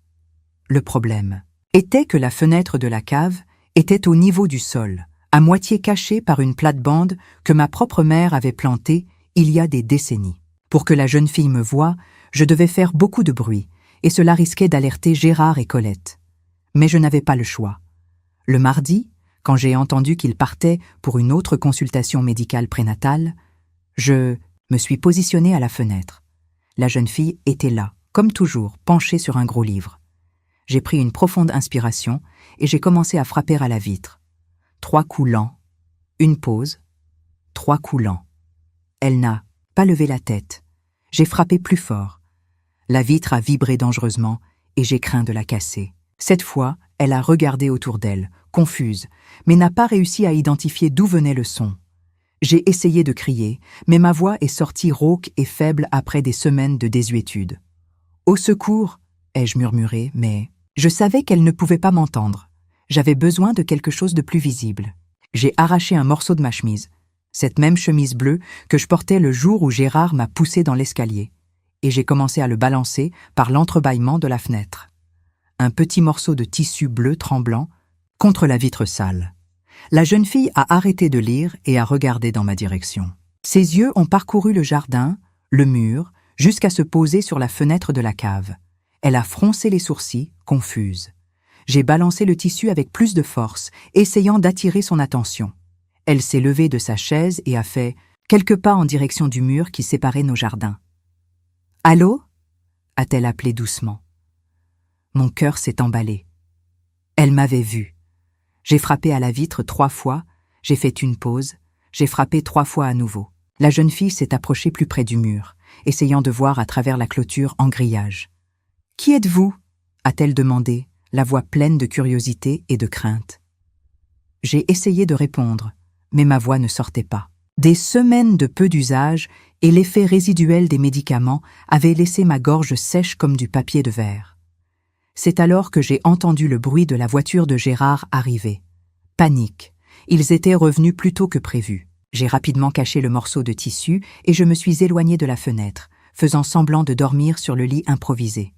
[SPEAKER 1] Le problème était que la fenêtre de la cave était au niveau du sol, à moitié cachée par une plate-bande que ma propre mère avait plantée il y a des décennies. Pour que la jeune fille me voie, je devais faire beaucoup de bruit, et cela risquait d'alerter Gérard et Colette. Mais je n'avais pas le choix. Le mardi, quand j'ai entendu qu'ils partaient pour une autre consultation médicale prénatale, je me suis positionnée à la fenêtre. La jeune fille était là, comme toujours, penchée sur un gros livre. J'ai pris une profonde inspiration et j'ai commencé à frapper à la vitre. 3 coups lents, une pause, 3 coups lents. Elle n'a pas levé la tête. J'ai frappé plus fort. La vitre a vibré dangereusement et j'ai craint de la casser. Cette fois, elle a regardé autour d'elle, confuse, mais n'a pas réussi à identifier d'où venait le son. J'ai essayé de crier, mais ma voix est sortie rauque et faible après des semaines de désuétude. « Au secours !» ai-je murmuré, mais je savais qu'elle ne pouvait pas m'entendre. J'avais besoin de quelque chose de plus visible. J'ai arraché un morceau de ma chemise, cette même chemise bleue que je portais le jour où Gérard m'a poussé dans l'escalier, et j'ai commencé à le balancer par l'entrebâillement de la fenêtre. Un petit morceau de tissu bleu tremblant contre la vitre sale. La jeune fille a arrêté de lire et a regardé dans ma direction. Ses yeux ont parcouru le jardin, le mur, jusqu'à se poser sur la fenêtre de la cave. Elle a froncé les sourcils, confuse. J'ai balancé le tissu avec plus de force, essayant d'attirer son attention. Elle s'est levée de sa chaise et a fait quelques pas en direction du mur qui séparait nos jardins. « Allô » a-t-elle appelé doucement. Mon cœur s'est emballé. Elle m'avait vue. J'ai frappé à la vitre 3 fois, j'ai fait une pause, j'ai frappé 3 fois à nouveau. La jeune fille s'est approchée plus près du mur, essayant de voir à travers la clôture en grillage. « Qui êtes-vous » a-t-elle demandé, la voix pleine de curiosité et de crainte. J'ai essayé de répondre, mais ma voix ne sortait pas. Des semaines de peu d'usage et l'effet résiduel des médicaments avaient laissé ma gorge sèche comme du papier de verre. C'est alors que j'ai entendu le bruit de la voiture de Gérard arriver. Panique. Ils étaient revenus plus tôt que prévu. J'ai rapidement caché le morceau de tissu et je me suis éloignée de la fenêtre, faisant semblant de dormir sur le lit improvisé.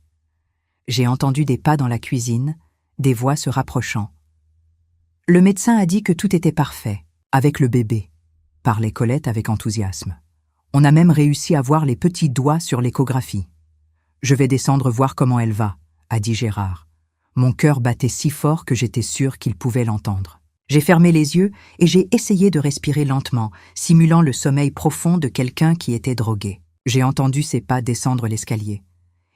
[SPEAKER 1] J'ai entendu des pas dans la cuisine, des voix se rapprochant. Le médecin a dit que tout était parfait, avec le bébé, parlait Colette avec enthousiasme. On a même réussi à voir les petits doigts sur l'échographie. Je vais descendre voir comment elle va, a dit Gérard. Mon cœur battait si fort que j'étais sûre qu'il pouvait l'entendre. J'ai fermé les yeux et j'ai essayé de respirer lentement, simulant le sommeil profond de quelqu'un qui était drogué. J'ai entendu ses pas descendre l'escalier.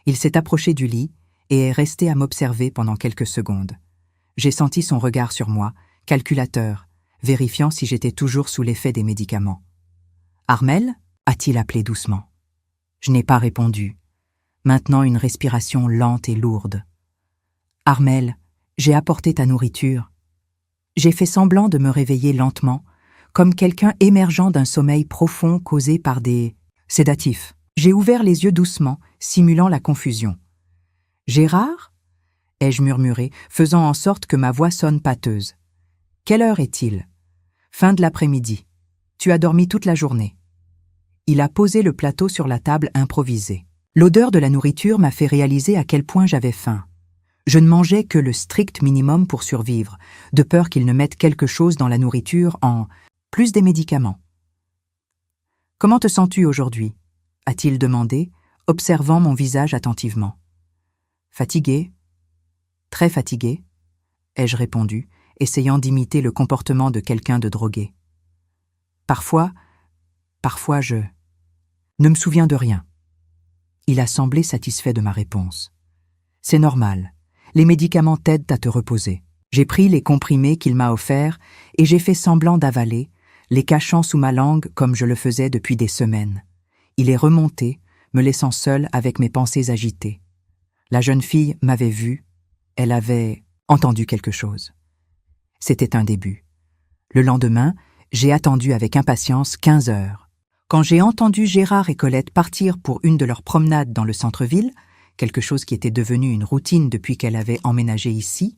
[SPEAKER 1] Il s'est approché du lit et est resté à m'observer pendant quelques secondes. J'ai senti son regard sur moi, calculateur, vérifiant si j'étais toujours sous l'effet des médicaments. « Armel » a-t-il appelé doucement. Je n'ai pas répondu. Maintenant une respiration lente et lourde. « Armel, j'ai apporté ta nourriture. » J'ai fait semblant de me réveiller lentement, comme quelqu'un émergeant d'un sommeil profond causé par des sédatifs. J'ai ouvert les yeux doucement, simulant la confusion. « Gérard » ai-je murmuré, faisant en sorte que ma voix sonne pâteuse. « Quelle heure est-il » ? « Fin de l'après-midi. Tu as dormi toute la journée. » Il a posé le plateau sur la table improvisée. L'odeur de la nourriture m'a fait réaliser à quel point j'avais faim. Je ne mangeais que le strict minimum pour survivre, de peur qu'ils ne mettent quelque chose dans la nourriture en plus des médicaments. « Comment te sens-tu aujourd'hui » a-t-il demandé, observant mon visage attentivement. « Fatigué. Très fatigué, ai-je répondu, essayant d'imiter le comportement de quelqu'un de drogué. Parfois je ne me souviens de rien. Il a semblé satisfait de ma réponse. C'est normal, les médicaments t'aident à te reposer. J'ai pris les comprimés qu'il m'a offerts et j'ai fait semblant d'avaler, les cachant sous ma langue comme je le faisais depuis des semaines. Il est remonté, me laissant seule avec mes pensées agitées. La jeune fille m'avait vu, elle avait entendu quelque chose. C'était un début. Le lendemain, j'ai attendu avec impatience 15 heures. Quand j'ai entendu Gérard et Colette partir pour une de leurs promenades dans le centre-ville, quelque chose qui était devenu une routine depuis qu'elle avait emménagé ici,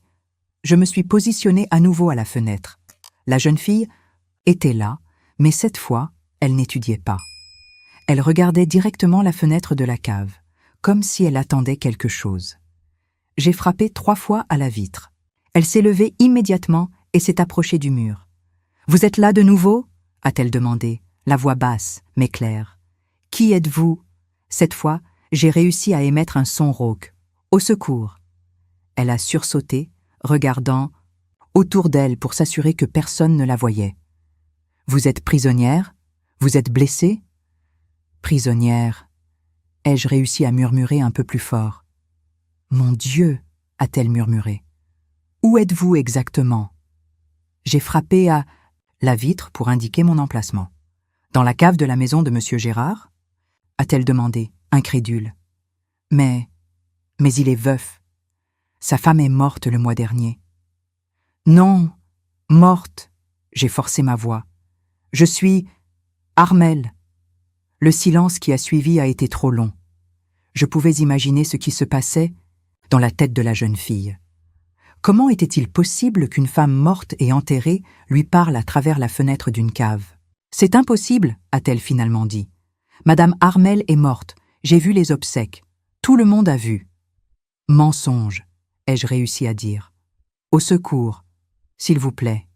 [SPEAKER 1] je me suis positionnée à nouveau à la fenêtre. La jeune fille était là, mais cette fois, elle n'étudiait pas. Elle regardait directement la fenêtre de la cave, comme si elle attendait quelque chose. J'ai frappé 3 fois à la vitre. Elle s'est levée immédiatement et s'est approchée du mur. « Vous êtes là de nouveau » a-t-elle demandé, la voix basse, mais claire. « Qui êtes-vous » Cette fois, j'ai réussi à émettre un son rauque. « Au secours » Elle a sursauté, regardant autour d'elle pour s'assurer que personne ne la voyait. « Vous êtes prisonnière ? Vous êtes blessée ?»« Prisonnière » ai-je réussi à murmurer un peu plus fort. « Mon Dieu » a-t-elle murmuré. « Où êtes-vous exactement » J'ai frappé à la vitre pour indiquer mon emplacement. « Dans la cave de la maison de Monsieur Gérard » a-t-elle demandé, incrédule. « Mais il est veuf. Sa femme est morte le mois dernier. »« Non, morte !» j'ai forcé ma voix. « Je suis Armel. » Le silence qui a suivi a été trop long. Je pouvais imaginer ce qui se passait dans la tête de la jeune fille. Comment était-il possible qu'une femme morte et enterrée lui parle à travers la fenêtre d'une cave ? « C'est impossible, a-t-elle finalement dit. Madame Armel est morte, j'ai vu les obsèques. Tout le monde a vu. »« Mensonge, ai-je réussi à dire. Au secours, s'il vous plaît. »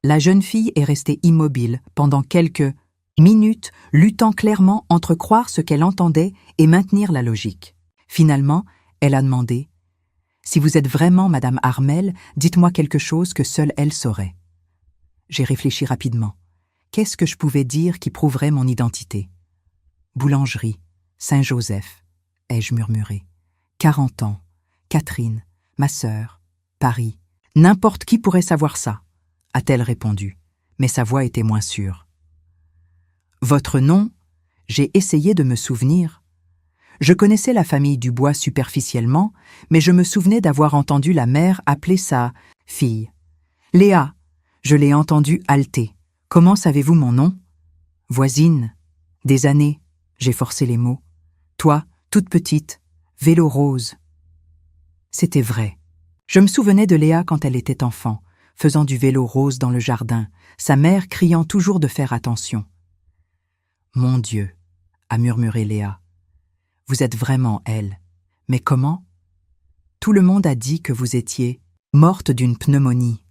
[SPEAKER 1] La jeune fille est restée immobile pendant quelques minutes, luttant clairement entre croire ce qu'elle entendait et maintenir la logique. Finalement, elle a demandé « Si vous êtes vraiment Madame Armel, dites-moi quelque chose que seule elle saurait. » J'ai réfléchi rapidement. Qu'est-ce que je pouvais dire qui prouverait mon identité ? « Boulangerie, Saint-Joseph, ai-je murmuré. 40 ans, Catherine, ma sœur, Paris. N'importe qui pourrait savoir ça, a-t-elle répondu, mais sa voix était moins sûre. « Votre nom ?» J'ai essayé de me souvenir. Je connaissais la famille Dubois superficiellement, mais je me souvenais d'avoir entendu la mère appeler sa fille. « Léa !» Je l'ai entendue halter. « Comment savez-vous mon nom ?»« Voisine. Des années. » J'ai forcé les mots. « Toi, toute petite. Vélo rose. » C'était vrai. Je me souvenais de Léa quand elle était enfant, faisant du vélo rose dans le jardin, sa mère criant toujours de faire attention. Mon Dieu, a murmuré Léa. Vous êtes vraiment elle. Mais comment? Tout le monde a dit que vous étiez morte d'une pneumonie.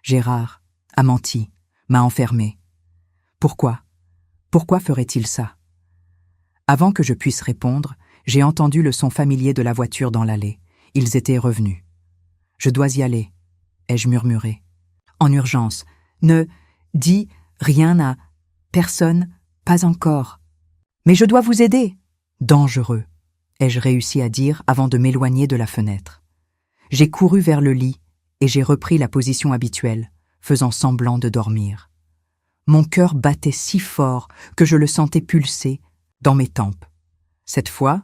[SPEAKER 1] Gérard a menti, m'a enfermée. Pourquoi? Pourquoi ferait-il ça? Avant que je puisse répondre, j'ai entendu le son familier de la voiture dans l'allée. Ils étaient revenus. Je dois y aller, ai-je murmuré. En urgence. Ne dis rien à personne, pas encore. Mais je dois vous aider. Dangereux, ai-je réussi à dire avant de m'éloigner de la fenêtre. J'ai couru vers le lit et j'ai repris la position habituelle, faisant semblant de dormir. Mon cœur battait si fort que je le sentais pulser dans mes tempes. Cette fois,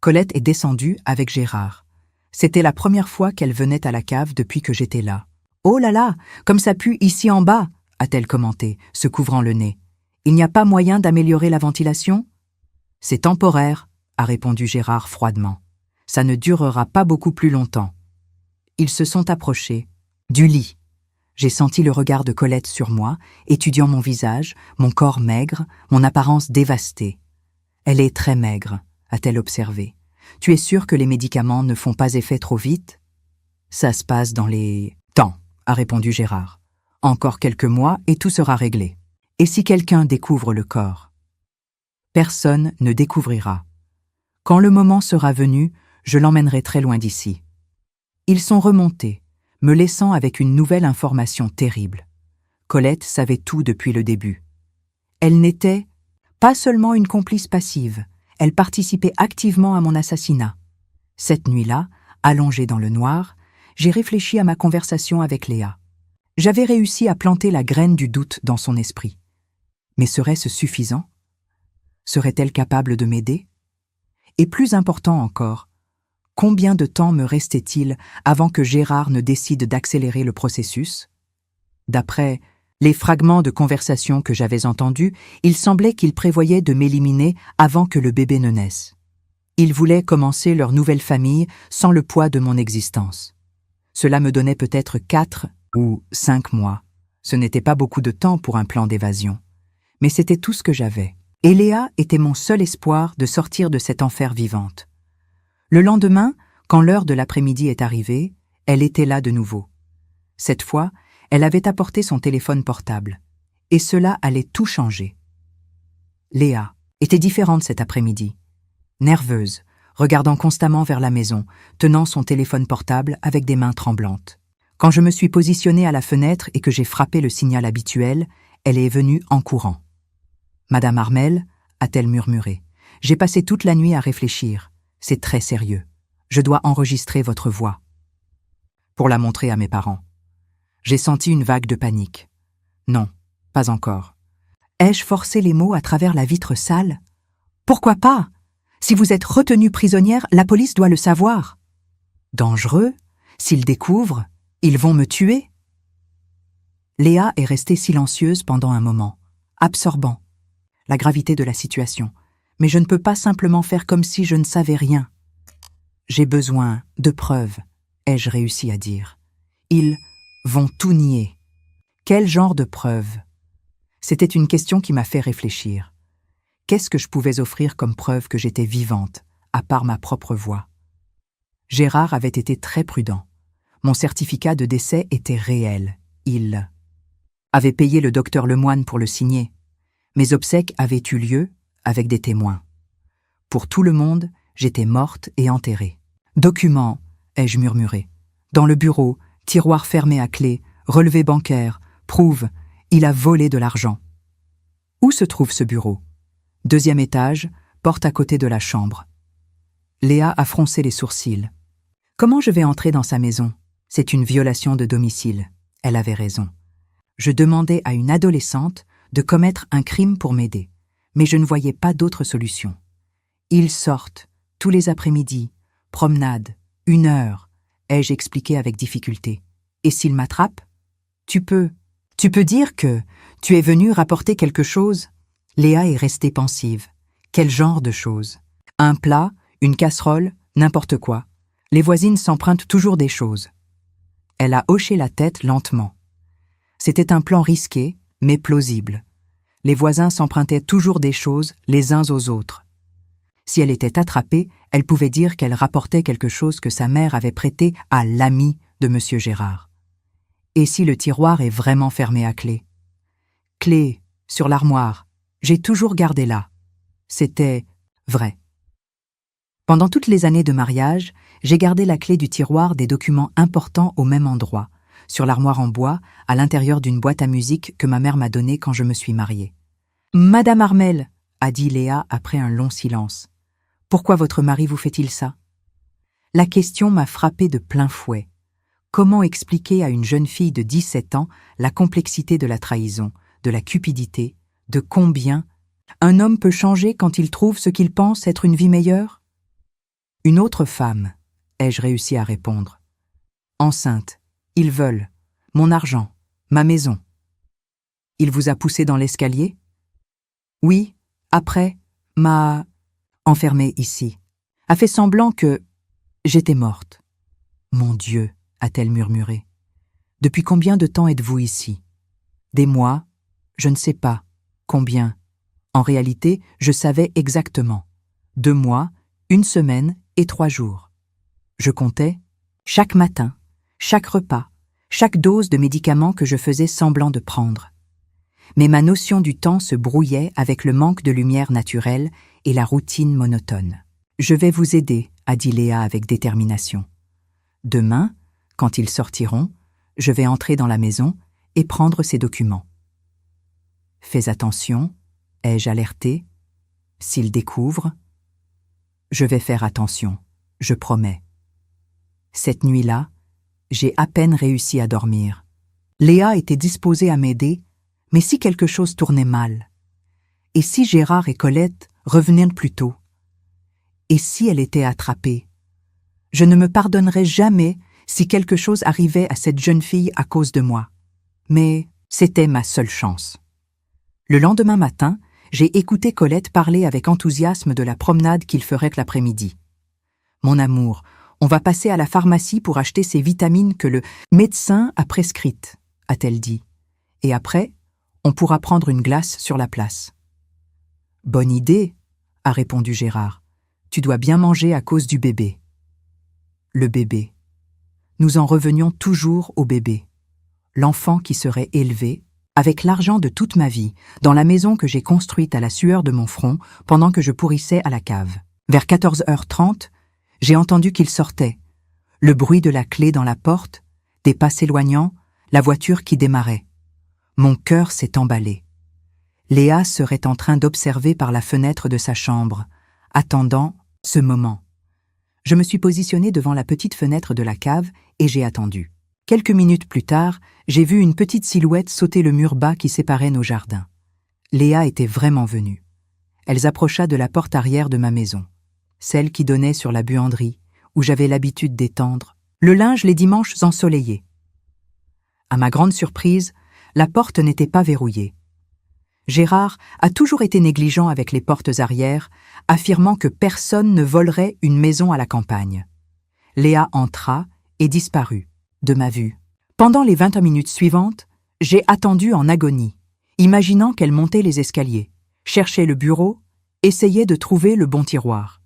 [SPEAKER 1] Colette est descendue avec Gérard. C'était la première fois qu'elle venait à la cave depuis que j'étais là. « Oh là là, comme ça pue ici en bas !» a-t-elle commenté, se couvrant le nez. « Il n'y a pas moyen d'améliorer la ventilation ?»« C'est temporaire, » a répondu Gérard froidement. « Ça ne durera pas beaucoup plus longtemps. » Ils se sont approchés du lit. J'ai senti le regard de Colette sur moi, étudiant mon visage, mon corps maigre, mon apparence dévastée. « Elle est très maigre, » a-t-elle observé. « Tu es sûr que les médicaments ne font pas effet trop vite ?»« Ça se passe dans les temps, » a répondu Gérard. « Encore quelques mois et tout sera réglé. Et si quelqu'un découvre le corps? Personne ne découvrira. Quand le moment sera venu, je l'emmènerai très loin d'ici. » Ils sont remontés, me laissant avec une nouvelle information terrible. Colette savait tout depuis le début. Elle n'était pas seulement une complice passive, elle participait activement à mon assassinat. Cette nuit-là, allongée dans le noir, j'ai réfléchi à ma conversation avec Léa. J'avais réussi à planter la graine du doute dans son esprit. Mais serait-ce suffisant? Serait-elle capable de m'aider? Et plus important encore, combien de temps me restait-il avant que Gérard ne décide d'accélérer le processus? D'après les fragments de conversation que j'avais entendus, il semblait qu'il prévoyait de m'éliminer avant que le bébé ne naisse. Ils voulaient commencer leur nouvelle famille sans le poids de mon existence. Cela me donnait peut-être 4 ou 5 mois. Ce n'était pas beaucoup de temps pour un plan d'évasion. Mais c'était tout ce que j'avais. Et Léa était mon seul espoir de sortir de cet enfer vivante. Le lendemain, quand l'heure de l'après-midi est arrivée, elle était là de nouveau. Cette fois, elle avait apporté son téléphone portable. Et cela allait tout changer. Léa était différente cet après-midi. Nerveuse, regardant constamment vers la maison, tenant son téléphone portable avec des mains tremblantes. Quand je me suis positionnée à la fenêtre et que j'ai frappé le signal habituel, elle est venue en courant. « Madame Armel » a-t-elle murmuré. « J'ai passé toute la nuit à réfléchir. C'est très sérieux. Je dois enregistrer votre voix. » Pour la montrer à mes parents. J'ai senti une vague de panique. Non, pas encore. Ai-je forcé les mots à travers la vitre sale? Pourquoi pas? Si vous êtes retenue prisonnière, la police doit le savoir. Dangereux? S'ils découvrent, ils vont me tuer? Léa est restée silencieuse pendant un moment, absorbant la gravité de la situation. Mais je ne peux pas simplement faire comme si je ne savais rien. J'ai besoin de preuves, ai-je réussi à dire. Ils vont tout nier. Quel genre de preuves? C'était une question qui m'a fait réfléchir. Qu'est-ce que je pouvais offrir comme preuve que j'étais vivante, à part ma propre voix? Gérard avait été très prudent. Mon certificat de décès était réel. Il avait payé le docteur Lemoine pour le signer. Mes obsèques avaient eu lieu avec des témoins. Pour tout le monde, j'étais morte et enterrée. « Documents », ai-je murmuré. Dans le bureau, tiroir fermé à clé, relevé bancaire, prouve, il a volé de l'argent. Où se trouve ce bureau? 2e étage, porte à côté de la chambre. Léa a froncé les sourcils. Comment je vais entrer dans sa maison? C'est une violation de domicile. Elle avait raison. Je demandais à une adolescente de commettre un crime pour m'aider, mais je ne voyais pas d'autre solution. Ils sortent, tous les après-midi, promenade, 1 heure, ai-je expliqué avec difficulté. Et s'ils m'attrapent? Tu peux dire que tu es venu rapporter quelque chose? Léa est restée pensive. Quel genre de chose? Un plat, une casserole, n'importe quoi. Les voisines s'empruntent toujours des choses. Elle a hoché la tête lentement. C'était un plan risqué, mais plausible. Les voisins s'empruntaient toujours des choses les uns aux autres. Si elle était attrapée, elle pouvait dire qu'elle rapportait quelque chose que sa mère avait prêté à l'ami de M. Gérard. Et si le tiroir est vraiment fermé à clé? Clé sur l'armoire, j'ai toujours gardé là. C'était vrai. Pendant toutes les années de mariage, j'ai gardé la clé du tiroir des documents importants au même endroit, sur l'armoire en bois, à l'intérieur d'une boîte à musique que ma mère m'a donnée quand je me suis mariée. « Madame Armel !» a dit Léa après un long silence. « Pourquoi votre mari vous fait-il ça ?» La question m'a frappée de plein fouet. Comment expliquer à une jeune fille de 17 ans la complexité de la trahison, de la cupidité, de combien un homme peut changer quand il trouve ce qu'il pense être une vie meilleure? Une autre femme, ai-je réussi à répondre. Enceinte, ils veulent, mon argent, ma maison. Il vous a poussé dans l'escalier? Oui, après, m'a enfermée ici, a fait semblant que j'étais morte. Mon Dieu, a-t-elle murmuré. Depuis combien de temps êtes-vous ici? Des mois? Je ne sais pas. Combien? En réalité, je savais exactement. 2 mois, 1 semaine et 3 jours. Je comptais chaque matin, chaque repas, chaque dose de médicaments que je faisais semblant de prendre. Mais ma notion du temps se brouillait avec le manque de lumière naturelle et la routine monotone. « Je vais vous aider », a dit Léa avec détermination. « Demain, quand ils sortiront, je vais entrer dans la maison et prendre ces documents. »« Fais attention », ai-je alerté. « S'ils découvrent… » « Je vais faire attention, je promets. » Cette nuit-là, j'ai à peine réussi à dormir. Léa était disposée à m'aider, mais si quelque chose tournait mal? Et si Gérard et Colette revenaient plus tôt? Et si elle était attrapée? Je ne me pardonnerais jamais si quelque chose arrivait à cette jeune fille à cause de moi. Mais c'était ma seule chance. Le lendemain matin, j'ai écouté Colette parler avec enthousiasme de la promenade qu'il ferait l'après-midi. « Mon amour, on va passer à la pharmacie pour acheter ces vitamines que le médecin a prescrites, » a-t-elle dit. « Et après, on pourra prendre une glace sur la place. »« Bonne idée, » a répondu Gérard. « Tu dois bien manger à cause du bébé. » Le bébé. Nous en revenions toujours au bébé. L'enfant qui serait élevé, avec l'argent de toute ma vie, dans la maison que j'ai construite à la sueur de mon front pendant que je pourrissais à la cave. Vers 14h30, j'ai entendu qu'il sortait. Le bruit de la clé dans la porte, des pas s'éloignant, la voiture qui démarrait. Mon cœur s'est emballé. Léa serait en train d'observer par la fenêtre de sa chambre, attendant ce moment. Je me suis positionnée devant la petite fenêtre de la cave et j'ai attendu. Quelques minutes plus tard, j'ai vu une petite silhouette sauter le mur bas qui séparait nos jardins. Léa était vraiment venue. Elle s'approcha de la porte arrière de ma maison, celle qui donnait sur la buanderie, où j'avais l'habitude d'étendre le linge les dimanches ensoleillés. À ma grande surprise, la porte n'était pas verrouillée. Gérard a toujours été négligent avec les portes arrière, affirmant que personne ne volerait une maison à la campagne. Léa entra et disparut de ma vue. Pendant les 20 minutes suivantes, j'ai attendu en agonie, imaginant qu'elle montait les escaliers, cherchait le bureau, essayait de trouver le bon tiroir.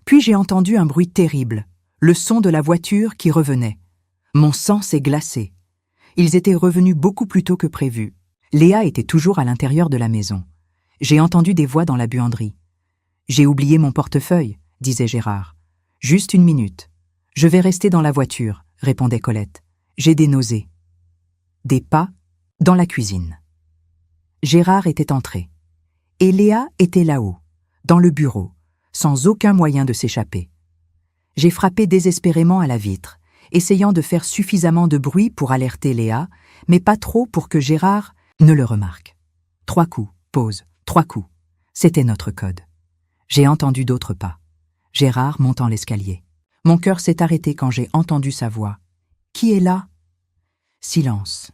[SPEAKER 1] Puis j'ai entendu un bruit terrible, le son de la voiture qui revenait. Mon sang s'est glacé. Ils étaient revenus beaucoup plus tôt que prévu. Léa était toujours à l'intérieur de la maison. J'ai entendu des voix dans la buanderie. « J'ai oublié mon portefeuille », disait Gérard. « Juste 1 minute. Je vais rester dans la voiture », répondait Colette. « J'ai des nausées. » Des pas dans la cuisine. Gérard était entré. Et Léa était là-haut, dans le bureau, sans aucun moyen de s'échapper. J'ai frappé désespérément à la vitre, essayant de faire suffisamment de bruit pour alerter Léa, mais pas trop pour que Gérard ne le remarque. 3 coups, pause, 3 coups. C'était notre code. J'ai entendu d'autres pas. Gérard montant l'escalier. Mon cœur s'est arrêté quand j'ai entendu sa voix. « Qui est là ?» Silence.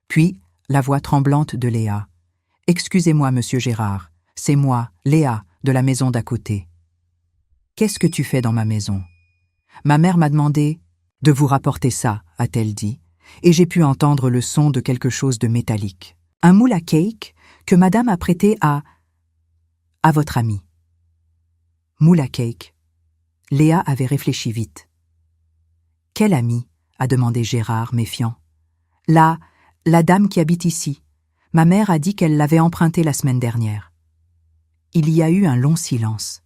[SPEAKER 1] Puis, la voix tremblante de Léa. « Excusez-moi, monsieur Gérard, c'est moi, Léa, de la maison d'à côté. »« Qu'est-ce que tu fais dans ma maison ?» Ma mère m'a demandé « De vous rapporter ça », a-t-elle dit, et j'ai pu entendre le son de quelque chose de métallique. Un moule à cake que madame a prêté à votre ami. Moule à cake. Léa avait réfléchi vite. Quel ami? A demandé Gérard, méfiant. La dame qui habite ici. Ma mère a dit qu'elle l'avait empruntée la semaine dernière. Il y a eu un long silence.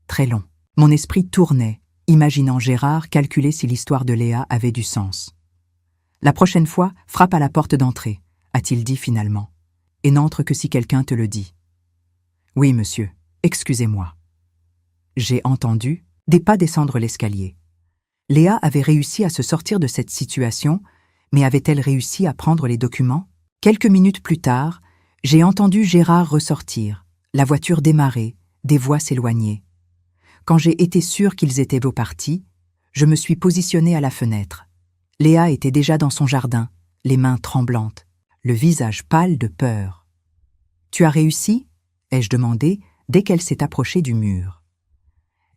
[SPEAKER 1] Très long. Mon esprit tournait, imaginant Gérard calculer si l'histoire de Léa avait du sens. La prochaine fois, frappe à la porte d'entrée, a-t-il dit finalement, et n'entre que si quelqu'un te le dit. Oui, monsieur, excusez-moi. J'ai entendu des pas descendre l'escalier. Léa avait réussi à se sortir de cette situation, mais avait-elle réussi à prendre les documents? Quelques minutes plus tard, j'ai entendu Gérard ressortir, la voiture démarrer, des voix s'éloigner. Quand j'ai été sûre qu'ils étaient beaux partis, je me suis positionnée à la fenêtre. Léa était déjà dans son jardin, les mains tremblantes, le visage pâle de peur. « Tu as réussi ?» ai-je demandé dès qu'elle s'est approchée du mur.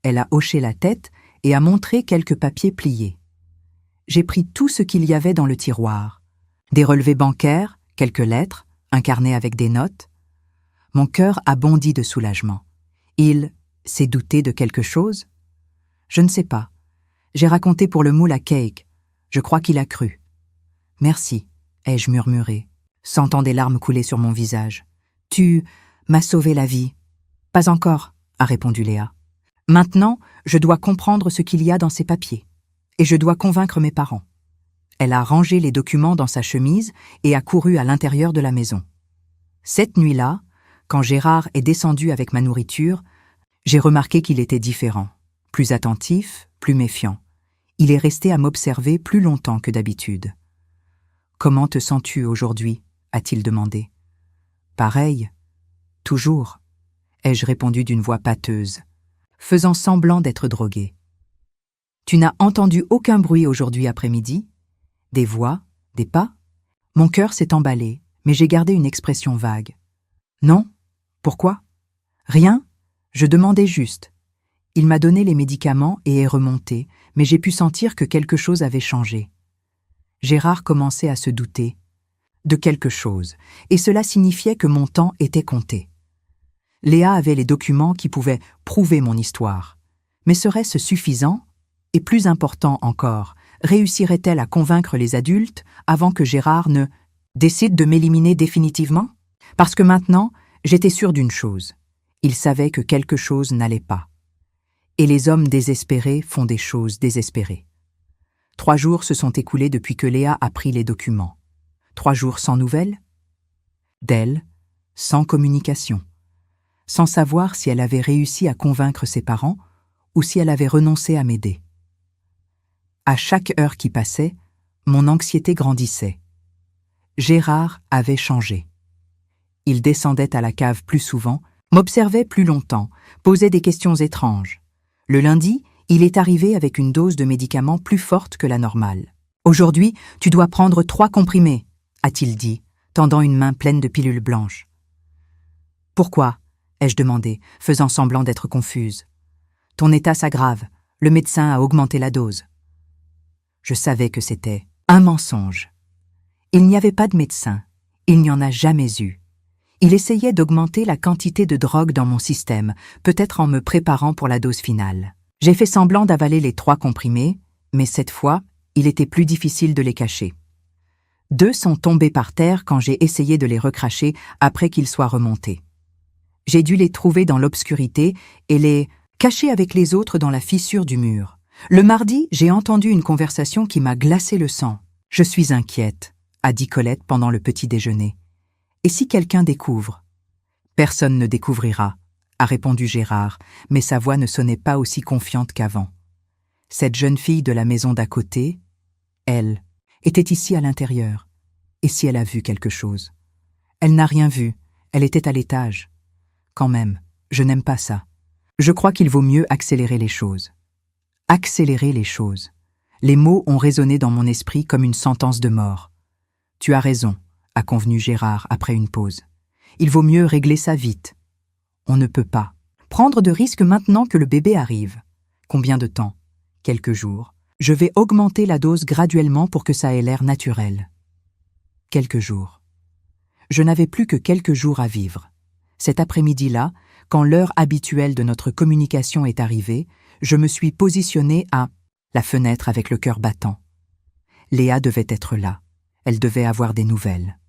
[SPEAKER 1] Elle a hoché la tête et a montré quelques papiers pliés. J'ai pris tout ce qu'il y avait dans le tiroir. Des relevés bancaires, quelques lettres, un carnet avec des notes. Mon cœur a bondi de soulagement. Il s'est douté de quelque chose? Je ne sais pas. J'ai raconté pour le moule à cake. Je crois qu'il a cru. Merci, ai-je murmuré, sentant des larmes couler sur mon visage. Tu m'as sauvé la vie. Pas encore, a répondu Léa. Maintenant, je dois comprendre ce qu'il y a dans ces papiers. Et je dois convaincre mes parents. Elle a rangé les documents dans sa chemise et a couru à l'intérieur de la maison. Cette nuit-là, quand Gérard est descendu avec ma nourriture, j'ai remarqué qu'il était différent, plus attentif, plus méfiant. Il est resté à m'observer plus longtemps que d'habitude. « Comment te sens-tu aujourd'hui » a-t-il demandé. « Pareil. Toujours » ai-je répondu d'une voix pâteuse, faisant semblant d'être droguée. « Tu n'as entendu aucun bruit aujourd'hui après-midi? Des voix? Des pas ?» Mon cœur s'est emballé, mais j'ai gardé une expression vague. « Non? Pourquoi? Rien? Je demandais juste. » Il m'a donné les médicaments et est remonté, mais j'ai pu sentir que quelque chose avait changé. Gérard commençait à se douter de quelque chose, et cela signifiait que mon temps était compté. Léa avait les documents qui pouvaient prouver mon histoire. Mais serait-ce suffisant? Et plus important encore, réussirait-elle à convaincre les adultes avant que Gérard ne décide de m'éliminer définitivement? Parce que maintenant, j'étais sûre d'une chose. Il savait que quelque chose n'allait pas. Et les hommes désespérés font des choses désespérées. 3 jours se sont écoulés depuis que Léa a pris les documents. 3 jours sans nouvelles? D'elle, sans communication. Sans savoir si elle avait réussi à convaincre ses parents ou si elle avait renoncé à m'aider. À chaque heure qui passait, mon anxiété grandissait. Gérard avait changé. Il descendait à la cave plus souvent, m'observait plus longtemps, posait des questions étranges. Le lundi, il est arrivé avec une dose de médicaments plus forte que la normale. « Aujourd'hui, tu dois prendre 3 comprimés, » a-t-il dit, tendant une main pleine de pilules blanches. « Pourquoi ?» ai-je demandé, faisant semblant d'être confuse. « Ton état s'aggrave. Le médecin a augmenté la dose. » Je savais que c'était un mensonge. Il n'y avait pas de médecin. Il n'y en a jamais eu. Il essayait d'augmenter la quantité de drogue dans mon système, peut-être en me préparant pour la dose finale. J'ai fait semblant d'avaler les 3 comprimés, mais cette fois, il était plus difficile de les cacher. 2 sont tombés par terre quand j'ai essayé de les recracher après qu'ils soient remontés. J'ai dû les trouver dans l'obscurité et les cacher avec les autres dans la fissure du mur. Le mardi, j'ai entendu une conversation qui m'a glacé le sang. « Je suis inquiète », a dit Colette pendant le petit déjeuner. « Et si quelqu'un découvre ?»« Personne ne découvrira », a répondu Gérard, mais sa voix ne sonnait pas aussi confiante qu'avant. Cette jeune fille de la maison d'à côté, elle, était ici à l'intérieur. Et si elle a vu quelque chose? Elle n'a rien vu, elle était à l'étage. Quand même, je n'aime pas ça. Je crois qu'il vaut mieux accélérer les choses. Accélérer les choses. Les mots ont résonné dans mon esprit comme une sentence de mort. « Tu as raison », a convenu Gérard après une pause. « Il vaut mieux régler ça vite. On ne peut pas prendre de risques maintenant que le bébé arrive. Combien de temps? Quelques jours. Je vais augmenter la dose graduellement pour que ça ait l'air naturel. Quelques jours. Je n'avais plus que quelques jours à vivre. Cet après-midi-là, quand l'heure habituelle de notre communication est arrivée, je me suis positionnée à la fenêtre avec le cœur battant. Léa devait être là. Elle devait avoir des nouvelles.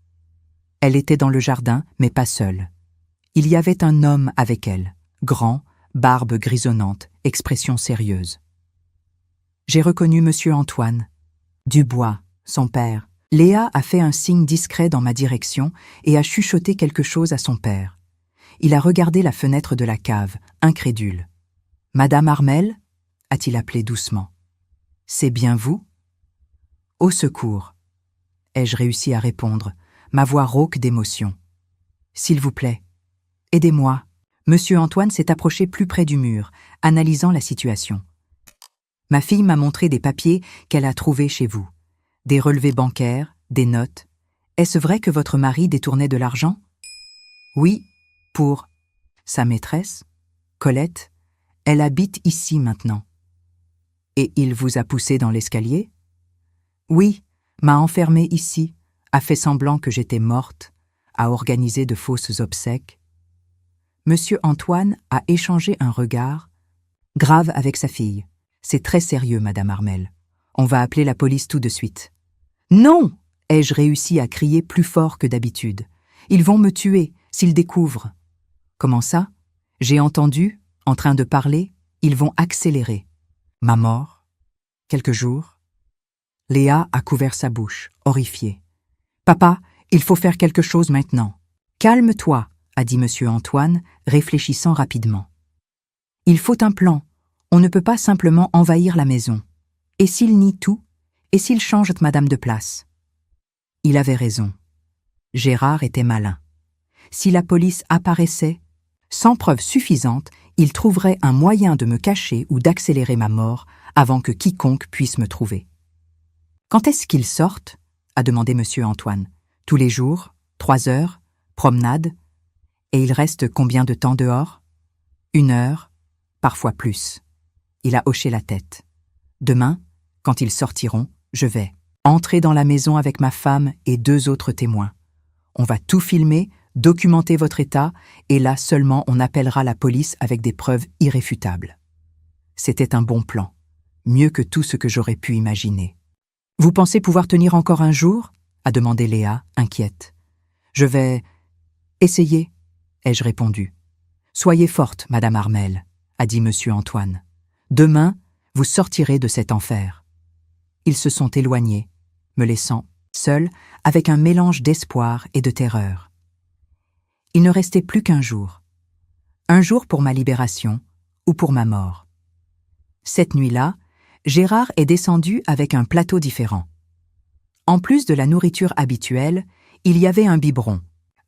[SPEAKER 1] Elle était dans le jardin, mais pas seule. Il y avait un homme avec elle, grand, barbe grisonnante, expression sérieuse. J'ai reconnu Monsieur Antoine. Dubois, son père. Léa a fait un signe discret dans ma direction et a chuchoté quelque chose à son père. Il a regardé la fenêtre de la cave, incrédule. « Madame Armel » a-t-il appelé doucement. « C'est bien vous » ? « Au secours » ai-je réussi à répondre, ma voix rauque d'émotion. « S'il vous plaît, aidez-moi. » Monsieur Antoine s'est approché plus près du mur, analysant la situation. « Ma fille m'a montré des papiers qu'elle a trouvés chez vous. Des relevés bancaires, des notes. Est-ce vrai que votre mari détournait de l'argent ? » ?»« Oui, pour sa maîtresse, Colette. Elle habite ici maintenant. »« Et il vous a poussé dans l'escalier ? » ?»« Oui, m'a enfermée ici, a fait semblant que j'étais morte, a organisé de fausses obsèques. » Monsieur Antoine a échangé un regard grave avec sa fille. « C'est très sérieux, Madame Armel. On va appeler la police tout de suite. »« Non !» ai-je réussi à crier plus fort que d'habitude. « Ils vont me tuer s'ils découvrent. »« Comment ça ? J'ai entendu, en train de parler, ils vont accélérer. »« Ma mort ? Quelques jours ?» Léa a couvert sa bouche, horrifiée. « Papa, il faut faire quelque chose maintenant. »« Calme-toi, » a dit Monsieur Antoine, réfléchissant rapidement. « Il faut un plan. On ne peut pas simplement envahir la maison. Et s'il nie tout ? Et s'il change Madame de place ?» Il avait raison. Gérard était malin. Si la police apparaissait, sans preuve suffisante, il trouverait un moyen de me cacher ou d'accélérer ma mort avant que quiconque puisse me trouver. « Quand est-ce qu'ils sortent ?» a demandé Monsieur Antoine. « Tous les jours, 3 heures, promenade. Et il reste combien de temps dehors ? 1 heure, parfois plus. » Il a hoché la tête. « Demain, quand ils sortiront, je vais entrer dans la maison avec ma femme et 2 autres témoins. On va tout filmer, documenter votre état, et là seulement on appellera la police avec des preuves irréfutables. » C'était un bon plan, mieux que tout ce que j'aurais pu imaginer. « Vous pensez pouvoir tenir encore un jour ?» a demandé Léa, inquiète. « Je vais essayer, » ai-je répondu. « Soyez forte, Madame Armel, » a dit Monsieur Antoine. « Demain, vous sortirez de cet enfer. » Ils se sont éloignés, me laissant seule avec un mélange d'espoir et de terreur. Il ne restait plus qu'1 jour. 1 jour pour ma libération ou pour ma mort. Cette nuit-là, Gérard est descendu avec un plateau différent. En plus de la nourriture habituelle, il y avait un biberon,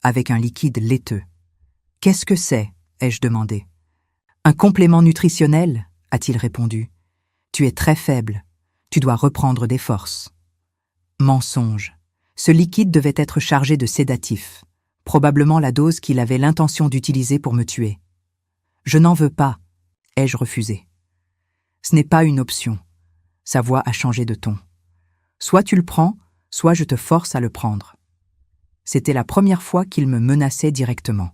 [SPEAKER 1] avec un liquide laiteux. « Qu'est-ce que c'est ?» ai-je demandé. « Un complément nutritionnel ?» a-t-il répondu. « Tu es très faible. Tu dois reprendre des forces. » Mensonge. Ce liquide devait être chargé de sédatifs, probablement la dose qu'il avait l'intention d'utiliser pour me tuer. « Je n'en veux pas », ai-je refusé. « Ce n'est pas une option. » Sa voix a changé de ton. « Soit tu le prends, soit je te force à le prendre. » C'était la première fois qu'il me menaçait directement.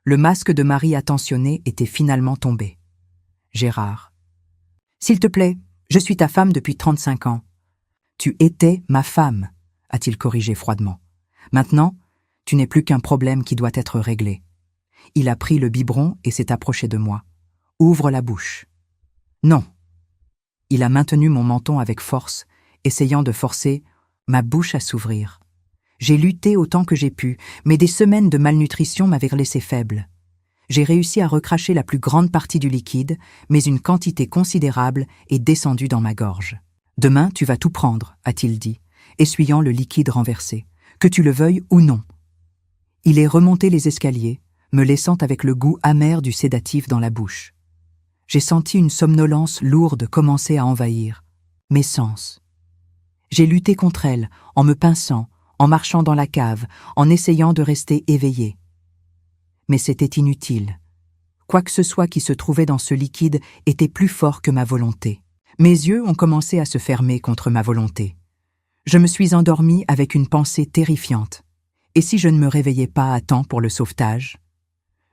[SPEAKER 1] Le masque de mari attentionné était finalement tombé. Gérard. « S'il te plaît, je suis ta femme depuis 35 ans. »« Tu étais ma femme, » a-t-il corrigé froidement. « Maintenant, tu n'es plus qu'un problème qui doit être réglé. » Il a pris le biberon et s'est approché de moi. « Ouvre la bouche. »« Non. » Il a maintenu mon menton avec force, essayant de forcer ma bouche à s'ouvrir. J'ai lutté autant que j'ai pu, mais des semaines de malnutrition m'avaient laissé faible. J'ai réussi à recracher la plus grande partie du liquide, mais une quantité considérable est descendue dans ma gorge. « Demain, tu vas tout prendre, » a-t-il dit, essuyant le liquide renversé, « que tu le veuilles ou non. » Il est remonté les escaliers, me laissant avec le goût amer du sédatif dans la bouche. J'ai senti une somnolence lourde commencer à envahir mes sens. J'ai lutté contre elle, en me pinçant, en marchant dans la cave, en essayant de rester éveillé. Mais c'était inutile. Quoi que ce soit qui se trouvait dans ce liquide était plus fort que ma volonté. Mes yeux ont commencé à se fermer contre ma volonté. Je me suis endormie avec une pensée terrifiante. Et si je ne me réveillais pas à temps pour le sauvetage?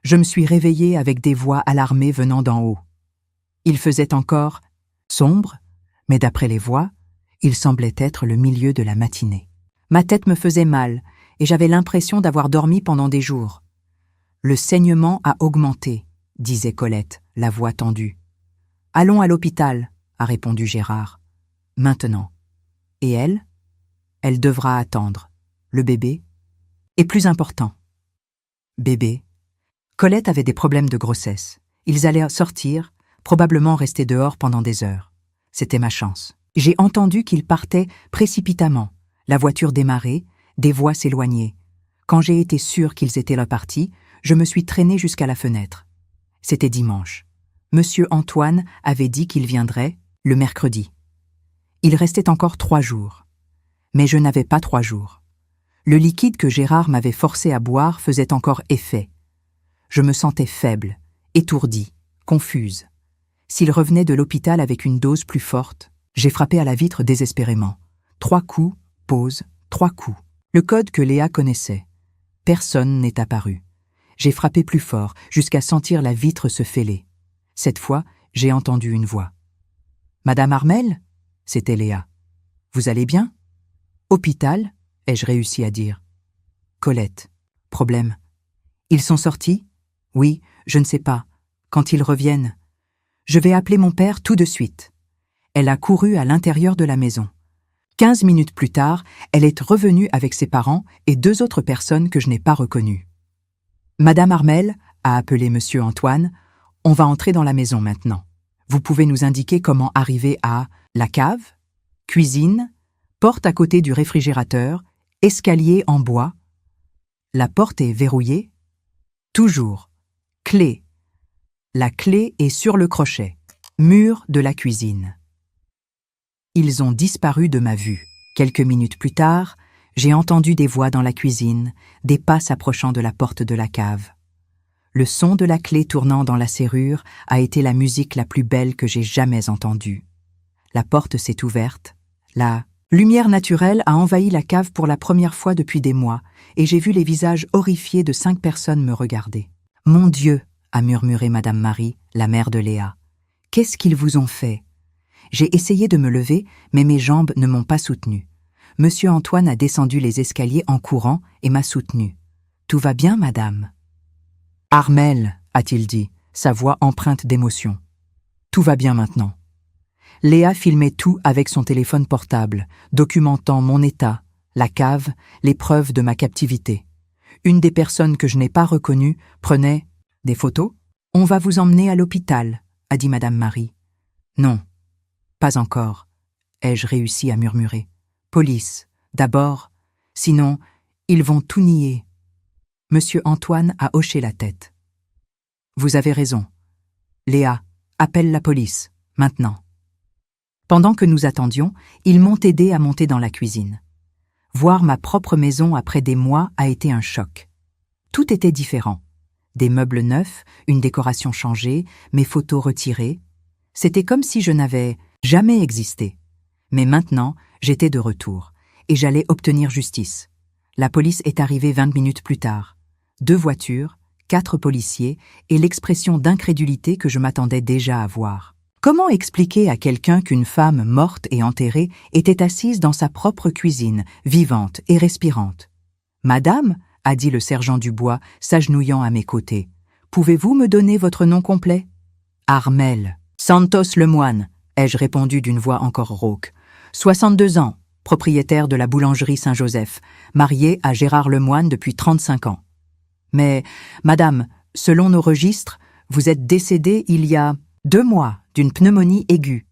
[SPEAKER 1] Je me suis réveillée avec des voix alarmées venant d'en haut. Il faisait encore sombre, mais d'après les voix, il semblait être le milieu de la matinée. Ma tête me faisait mal, et j'avais l'impression d'avoir dormi pendant des jours. Le saignement a augmenté, disait Colette, la voix tendue. Allons à l'hôpital, a répondu Gérard. Maintenant. Et elle? Elle devra attendre. Le bébé? Et plus important. Bébé. Colette avait des problèmes de grossesse. Ils allaient sortir, probablement rester dehors pendant des heures. C'était ma chance. J'ai entendu qu'ils partaient précipitamment. La voiture démarrait, des voix s'éloignaient. Quand j'ai été sûre qu'ils étaient repartis, je me suis traînée jusqu'à la fenêtre. C'était dimanche. Monsieur Antoine avait dit qu'il viendrait le mercredi. Il restait encore 3 jours. Mais je n'avais pas 3 jours. Le liquide que Gérard m'avait forcé à boire faisait encore effet. Je me sentais faible, étourdie, confuse. S'il revenait de l'hôpital avec une dose plus forte, j'ai frappé à la vitre désespérément. 3 coups, pause, 3 coups. Le code que Léa connaissait. Personne n'est apparu. J'ai frappé plus fort, jusqu'à sentir la vitre se fêler. Cette fois, j'ai entendu une voix. « Madame Armel ?» C'était Léa. « Vous allez bien ?»« Hôpital ?» ai-je réussi à dire. « Colette. Problème. »« Ils sont sortis ?»« Oui, je ne sais pas. Quand ils reviennent. »« Je vais appeler mon père tout de suite. » Elle a couru à l'intérieur de la maison. 15 minutes plus tard, elle est revenue avec ses parents et 2 autres personnes que je n'ai pas reconnues. « Madame Armel, » a appelé Monsieur Antoine, « on va entrer dans la maison maintenant. Vous pouvez nous indiquer comment arriver à la cave, cuisine, porte à côté du réfrigérateur, escalier en bois. La porte est verrouillée? Toujours. Clé. La clé est sur le crochet. Mur de la cuisine. Ils ont disparu de ma vue. Quelques minutes plus tard, j'ai entendu des voix dans la cuisine, des pas s'approchant de la porte de la cave. Le son de la clé tournant dans la serrure a été la musique la plus belle que j'ai jamais entendue. La porte s'est ouverte. La lumière naturelle a envahi la cave pour la première fois depuis des mois, et j'ai vu les visages horrifiés de 5 personnes me regarder. « Mon Dieu !» a murmuré Madame Marie, la mère de Léa. « Qu'est-ce qu'ils vous ont fait ?» J'ai essayé de me lever, mais mes jambes ne m'ont pas soutenue. Monsieur Antoine a descendu les escaliers en courant et m'a soutenue. « Tout va bien, madame ?»« Armel, » a-t-il dit, sa voix empreinte d'émotion. « Tout va bien maintenant. » Léa filmait tout avec son téléphone portable, documentant mon état, la cave, les preuves de ma captivité. Une des personnes que je n'ai pas reconnues prenait des photos. « On va vous emmener à l'hôpital, » a dit Madame Marie. « Non. » Pas encore, ai-je réussi à murmurer. Police, d'abord, sinon, ils vont tout nier. Monsieur Antoine a hoché la tête. Vous avez raison. Léa, appelle la police, maintenant. Pendant que nous attendions, ils m'ont aidé à monter dans la cuisine. Voir ma propre maison après des mois a été un choc. Tout était différent. Des meubles neufs, une décoration changée, mes photos retirées. C'était comme si je n'avais jamais existé. Mais maintenant, j'étais de retour, et j'allais obtenir justice. La police est arrivée 20 minutes plus tard. 2 voitures, 4 policiers, et l'expression d'incrédulité que je m'attendais déjà à voir. Comment expliquer à quelqu'un qu'une femme morte et enterrée était assise dans sa propre cuisine, vivante et respirante? « Madame, » a dit le sergent Dubois, s'agenouillant à mes côtés, « pouvez-vous me donner votre nom complet ?»« Armel Santos Lemoine, » ai-je répondu d'une voix encore rauque. 62 ans, propriétaire de la boulangerie Saint-Joseph, marié à Gérard Lemoine depuis 35 ans. Mais, madame, selon nos registres, vous êtes décédée il y a 2 mois d'une pneumonie aiguë.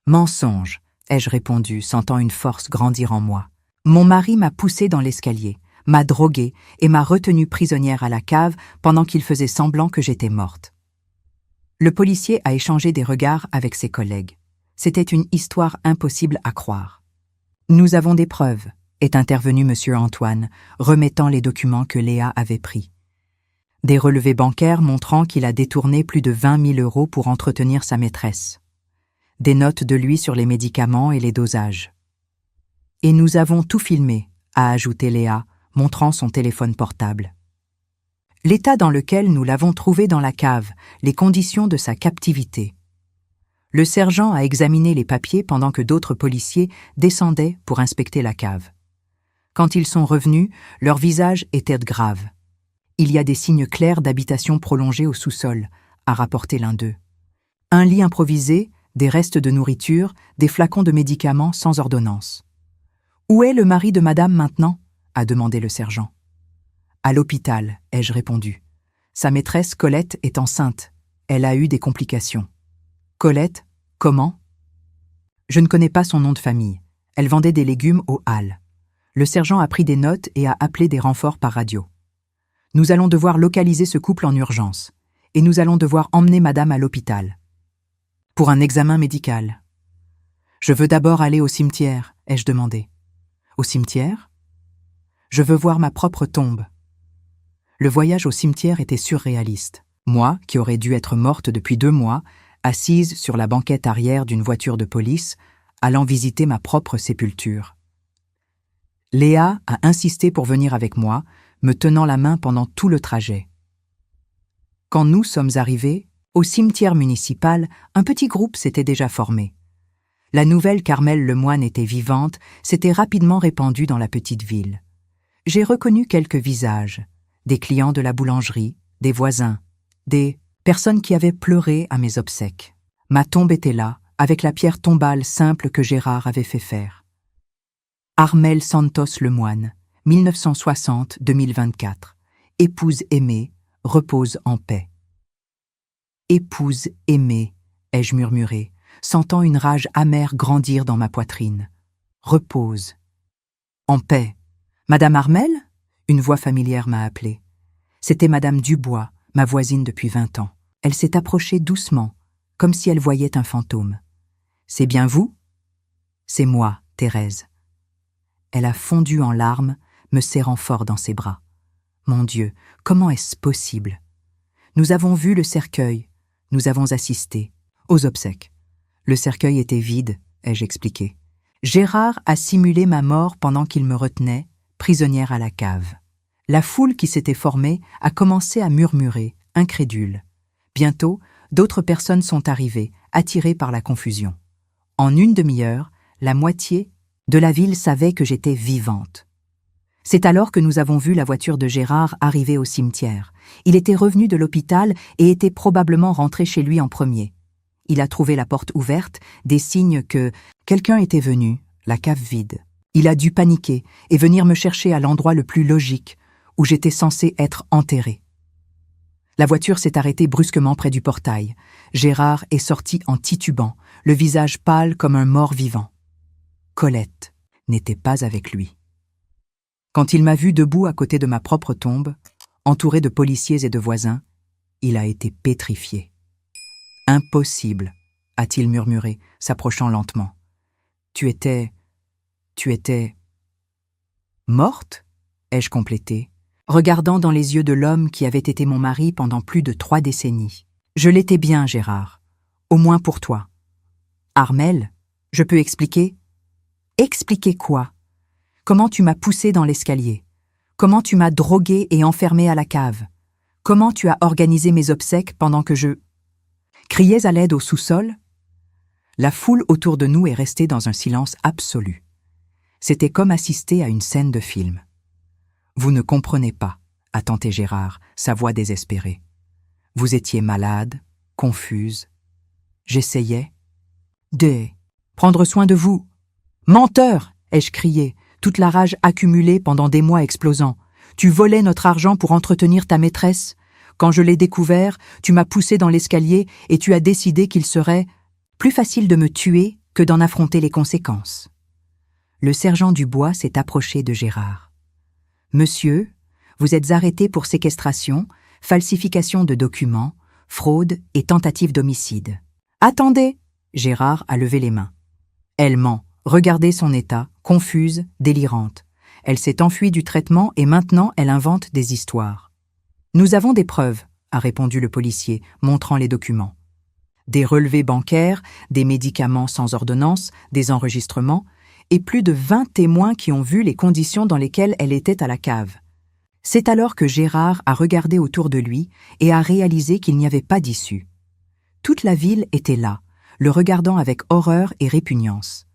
[SPEAKER 1] Mensonge, ai-je répondu, sentant une force grandir en moi. Mon mari m'a poussée dans l'escalier, m'a droguée et m'a retenue prisonnière à la cave pendant qu'il faisait semblant que j'étais morte. Le policier a échangé des regards avec ses collègues. C'était une histoire impossible à croire. « Nous avons des preuves », est intervenu Monsieur Antoine, remettant les documents que Léa avait pris. Des relevés bancaires montrant qu'il a détourné plus de 20 000 € pour entretenir sa maîtresse. Des notes de lui sur les médicaments et les dosages. « Et nous avons tout filmé », a ajouté Léa, montrant son téléphone portable. L'état dans lequel nous l'avons trouvé dans la cave, les conditions de sa captivité. Le sergent a examiné les papiers pendant que d'autres policiers descendaient pour inspecter la cave. Quand ils sont revenus, leurs visages étaient graves. Il y a des signes clairs d'habitation prolongée au sous-sol, a rapporté l'un d'eux. Un lit improvisé, des restes de nourriture, des flacons de médicaments sans ordonnance. « Où est le mari de madame maintenant » a demandé le sergent. « À l'hôpital » ai-je répondu. « Sa maîtresse, Colette, est enceinte. Elle a eu des complications. » « Colette, comment ?» Je ne connais pas son nom de famille. Elle vendait des légumes aux halles. Le sergent a pris des notes et a appelé des renforts par radio. Nous allons devoir localiser ce couple en urgence. Et nous allons devoir emmener madame à l'hôpital. Pour un examen médical. Je veux d'abord aller au cimetière, ai-je demandé. Au cimetière ? Je veux voir ma propre tombe. Le voyage au cimetière était surréaliste. Moi, qui aurais dû être morte depuis 2 mois, assise sur la banquette arrière d'une voiture de police, allant visiter ma propre sépulture. Léa a insisté pour venir avec moi, me tenant la main pendant tout le trajet. Quand nous sommes arrivés, au cimetière municipal, un petit groupe s'était déjà formé. La nouvelle Carmel Lemoine était vivante, s'était rapidement répandue dans la petite ville. J'ai reconnu quelques visages, des clients de la boulangerie, des voisins, des personnes qui avaient pleuré à mes obsèques. Ma tombe était là, avec la pierre tombale simple que Gérard avait fait faire. Armelle Santos Lemoine, 1960-2024. Épouse aimée, repose en paix. Épouse aimée, ai-je murmuré, sentant une rage amère grandir dans ma poitrine. Repose. En paix. Madame Armelle ? Une voix familière m'a appelé. C'était Madame Dubois, ma voisine depuis 20 ans. Elle s'est approchée doucement, comme si elle voyait un fantôme. « C'est bien vous ?»« C'est moi, Thérèse. » Elle a fondu en larmes, me serrant fort dans ses bras. Mon Dieu, comment est-ce possible ? Nous avons vu le cercueil, nous avons assisté aux obsèques. Le cercueil était vide, ai-je expliqué. Gérard a simulé ma mort pendant qu'il me retenait, prisonnière à la cave. La foule qui s'était formée a commencé à murmurer, incrédule. Bientôt, d'autres personnes sont arrivées, attirées par la confusion. En une demi-heure, la moitié de la ville savait que j'étais vivante. C'est alors que nous avons vu la voiture de Gérard arriver au cimetière. Il était revenu de l'hôpital et était probablement rentré chez lui en premier. Il a trouvé la porte ouverte, des signes que quelqu'un était venu, la cave vide. Il a dû paniquer et venir me chercher à l'endroit le plus logique, où j'étais censée être enterrée. La voiture s'est arrêtée brusquement près du portail. Gérard est sorti en titubant, le visage pâle comme un mort vivant. Colette n'était pas avec lui. Quand il m'a vu debout à côté de ma propre tombe, entouré de policiers et de voisins, il a été pétrifié. « Impossible », a-t-il murmuré, s'approchant lentement. « Tu étais... morte ?» ai-je complété, regardant dans les yeux de l'homme qui avait été mon mari pendant plus de 3 décennies. « Je l'étais bien, Gérard. Au moins pour toi. »« Armelle, je peux expliquer ?»« Expliquer quoi ? Comment tu m'as poussé dans l'escalier ? Comment tu m'as drogué et enfermé à la cave ? Comment tu as organisé mes obsèques pendant que je... criais à l'aide au sous-sol ? » La foule autour de nous est restée dans un silence absolu. C'était comme assister à une scène de film. « Vous ne comprenez pas, » a tenté Gérard, sa voix désespérée. « Vous étiez malade, confuse. J'essayais de prendre soin de vous. »« Menteur !» ai-je crié, toute la rage accumulée pendant des mois explosant. « Tu volais notre argent pour entretenir ta maîtresse. Quand je l'ai découvert, tu m'as poussé dans l'escalier et tu as décidé qu'il serait plus facile de me tuer que d'en affronter les conséquences. » Le sergent Dubois s'est approché de Gérard. « Monsieur, vous êtes arrêté pour séquestration, falsification de documents, fraude et tentative d'homicide. »« Attendez !» Gérard a levé les mains. Elle ment. Regardez son état, confuse, délirante. Elle s'est enfuie du traitement et maintenant elle invente des histoires. « Nous avons des preuves, » a répondu le policier, montrant les documents. Des relevés bancaires, des médicaments sans ordonnance, des enregistrements, et plus de 20 témoins qui ont vu les conditions dans lesquelles elle était à la cave. C'est alors que Gérard a regardé autour de lui et a réalisé qu'il n'y avait pas d'issue. Toute la ville était là, le regardant avec horreur et répugnance.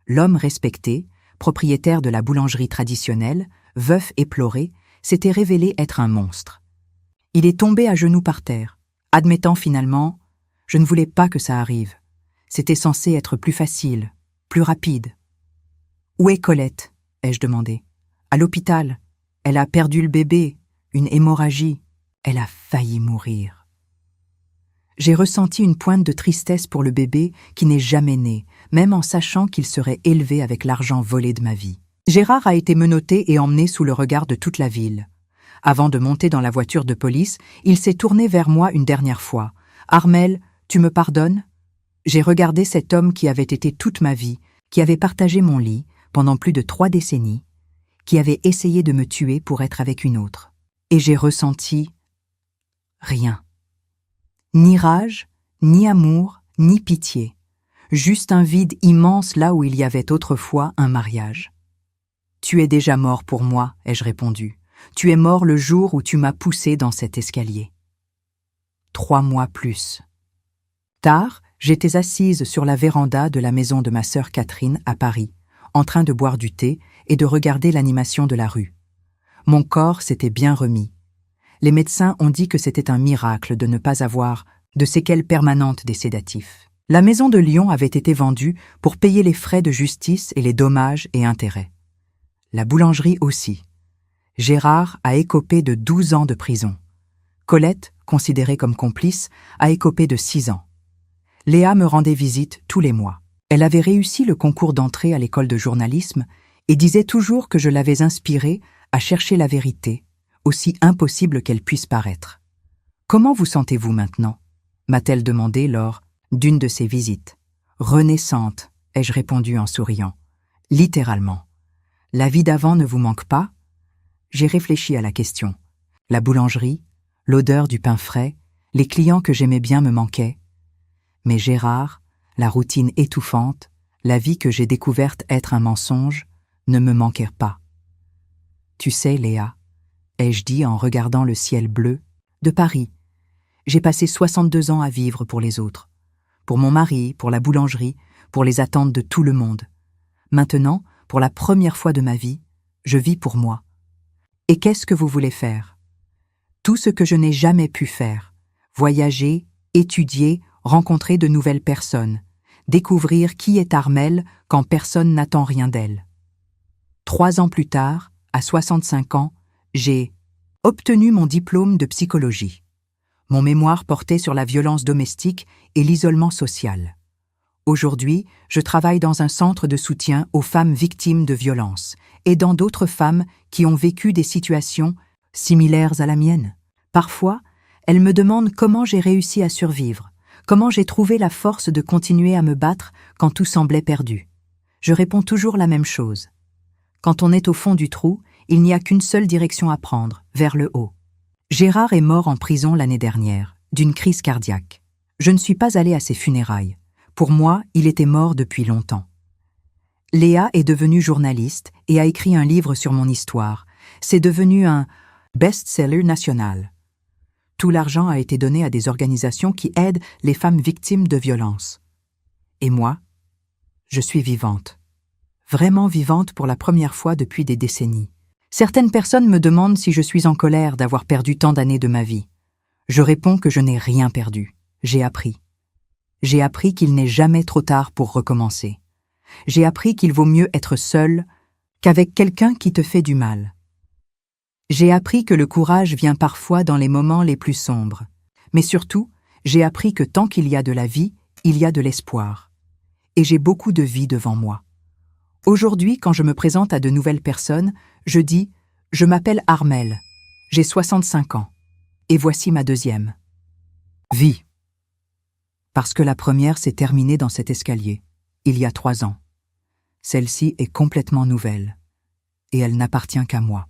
[SPEAKER 1] L'homme respecté, propriétaire de la boulangerie traditionnelle, veuf éploré, s'était révélé être un monstre. Il est tombé à genoux par terre, admettant finalement « Je ne voulais pas que ça arrive. C'était censé être plus facile, plus rapide. » « Où est Colette ?» ai-je demandé. « À l'hôpital. Elle a perdu le bébé, une hémorragie. Elle a failli mourir. » J'ai ressenti une pointe de tristesse pour le bébé qui n'est jamais né, même en sachant qu'il serait élevé avec l'argent volé de ma vie. Gérard a été menotté et emmené sous le regard de toute la ville. Avant de monter dans la voiture de police, il s'est tourné vers moi une dernière fois. « Armelle, tu me pardonnes ?» J'ai regardé cet homme qui avait été toute ma vie, qui avait partagé mon lit pendant plus de 3 décennies, qui avait essayé de me tuer pour être avec une autre. Et j'ai ressenti rien. Ni rage, ni amour, ni pitié. Juste un vide immense là où il y avait autrefois un mariage. « Tu es déjà mort pour moi, » ai-je répondu. « Tu es mort le jour où tu m'as poussé dans cet escalier. » 3 mois plus. Tard, j'étais assise sur la véranda de la maison de ma sœur Catherine à Paris, en train de boire du thé et de regarder l'animation de la rue. Mon corps s'était bien remis. Les médecins ont dit que c'était un miracle de ne pas avoir de séquelles permanentes des sédatifs. La maison de Lyon avait été vendue pour payer les frais de justice et les dommages et intérêts. La boulangerie aussi. Gérard a écopé de 12 ans de prison. Colette, considérée comme complice, a écopé de 6 ans. Léa me rendait visite tous les mois. Elle avait réussi le concours d'entrée à l'école de journalisme et disait toujours que je l'avais inspirée à chercher la vérité, aussi impossible qu'elle puisse paraître. « Comment vous sentez-vous maintenant ?» m'a-t-elle demandé lors d'une de ses visites. « Renaissante », ai-je répondu en souriant. « Littéralement. La vie d'avant ne vous manque pas ?» J'ai réfléchi à la question. La boulangerie, l'odeur du pain frais, les clients que j'aimais bien me manquaient. Mais Gérard, la routine étouffante, la vie que j'ai découverte être un mensonge, ne me manquèrent pas. « Tu sais, Léa, » ai-je dit en regardant le ciel bleu, de Paris. J'ai passé 62 ans à vivre pour les autres. Pour mon mari, pour la boulangerie, pour les attentes de tout le monde. Maintenant, pour la première fois de ma vie, je vis pour moi. Et qu'est-ce que vous voulez faire? Tout ce que je n'ai jamais pu faire. Voyager, étudier, rencontrer de nouvelles personnes. Découvrir qui est Armelle quand personne n'attend rien d'elle. 3 ans plus tard, à 65 ans, j'ai obtenu mon diplôme de psychologie. Mon mémoire portait sur la violence domestique et l'isolement social. Aujourd'hui, je travaille dans un centre de soutien aux femmes victimes de violences, aidant d'autres femmes qui ont vécu des situations similaires à la mienne. Parfois, elles me demandent comment j'ai réussi à survivre, comment j'ai trouvé la force de continuer à me battre quand tout semblait perdu. Je réponds toujours la même chose. Quand on est au fond du trou, il n'y a qu'une seule direction à prendre, vers le haut. Gérard est mort en prison l'année dernière, d'une crise cardiaque. Je ne suis pas allée à ses funérailles. Pour moi, il était mort depuis longtemps. Léa est devenue journaliste et a écrit un livre sur mon histoire. C'est devenu un best-seller national. Tout l'argent a été donné à des organisations qui aident les femmes victimes de violences. Et moi, je suis vivante. Vraiment vivante pour la première fois depuis des décennies. Certaines personnes me demandent si je suis en colère d'avoir perdu tant d'années de ma vie. Je réponds que je n'ai rien perdu. J'ai appris. J'ai appris qu'il n'est jamais trop tard pour recommencer. J'ai appris qu'il vaut mieux être seul qu'avec quelqu'un qui te fait du mal. J'ai appris que le courage vient parfois dans les moments les plus sombres. Mais surtout, j'ai appris que tant qu'il y a de la vie, il y a de l'espoir. Et j'ai beaucoup de vie devant moi. Aujourd'hui, quand je me présente à de nouvelles personnes, je dis « Je m'appelle Armelle, j'ai 65 ans, et voici ma deuxième. » Vie. Parce que la première s'est terminée dans cet escalier, il y a 3 ans. Celle-ci est complètement nouvelle, et elle n'appartient qu'à moi.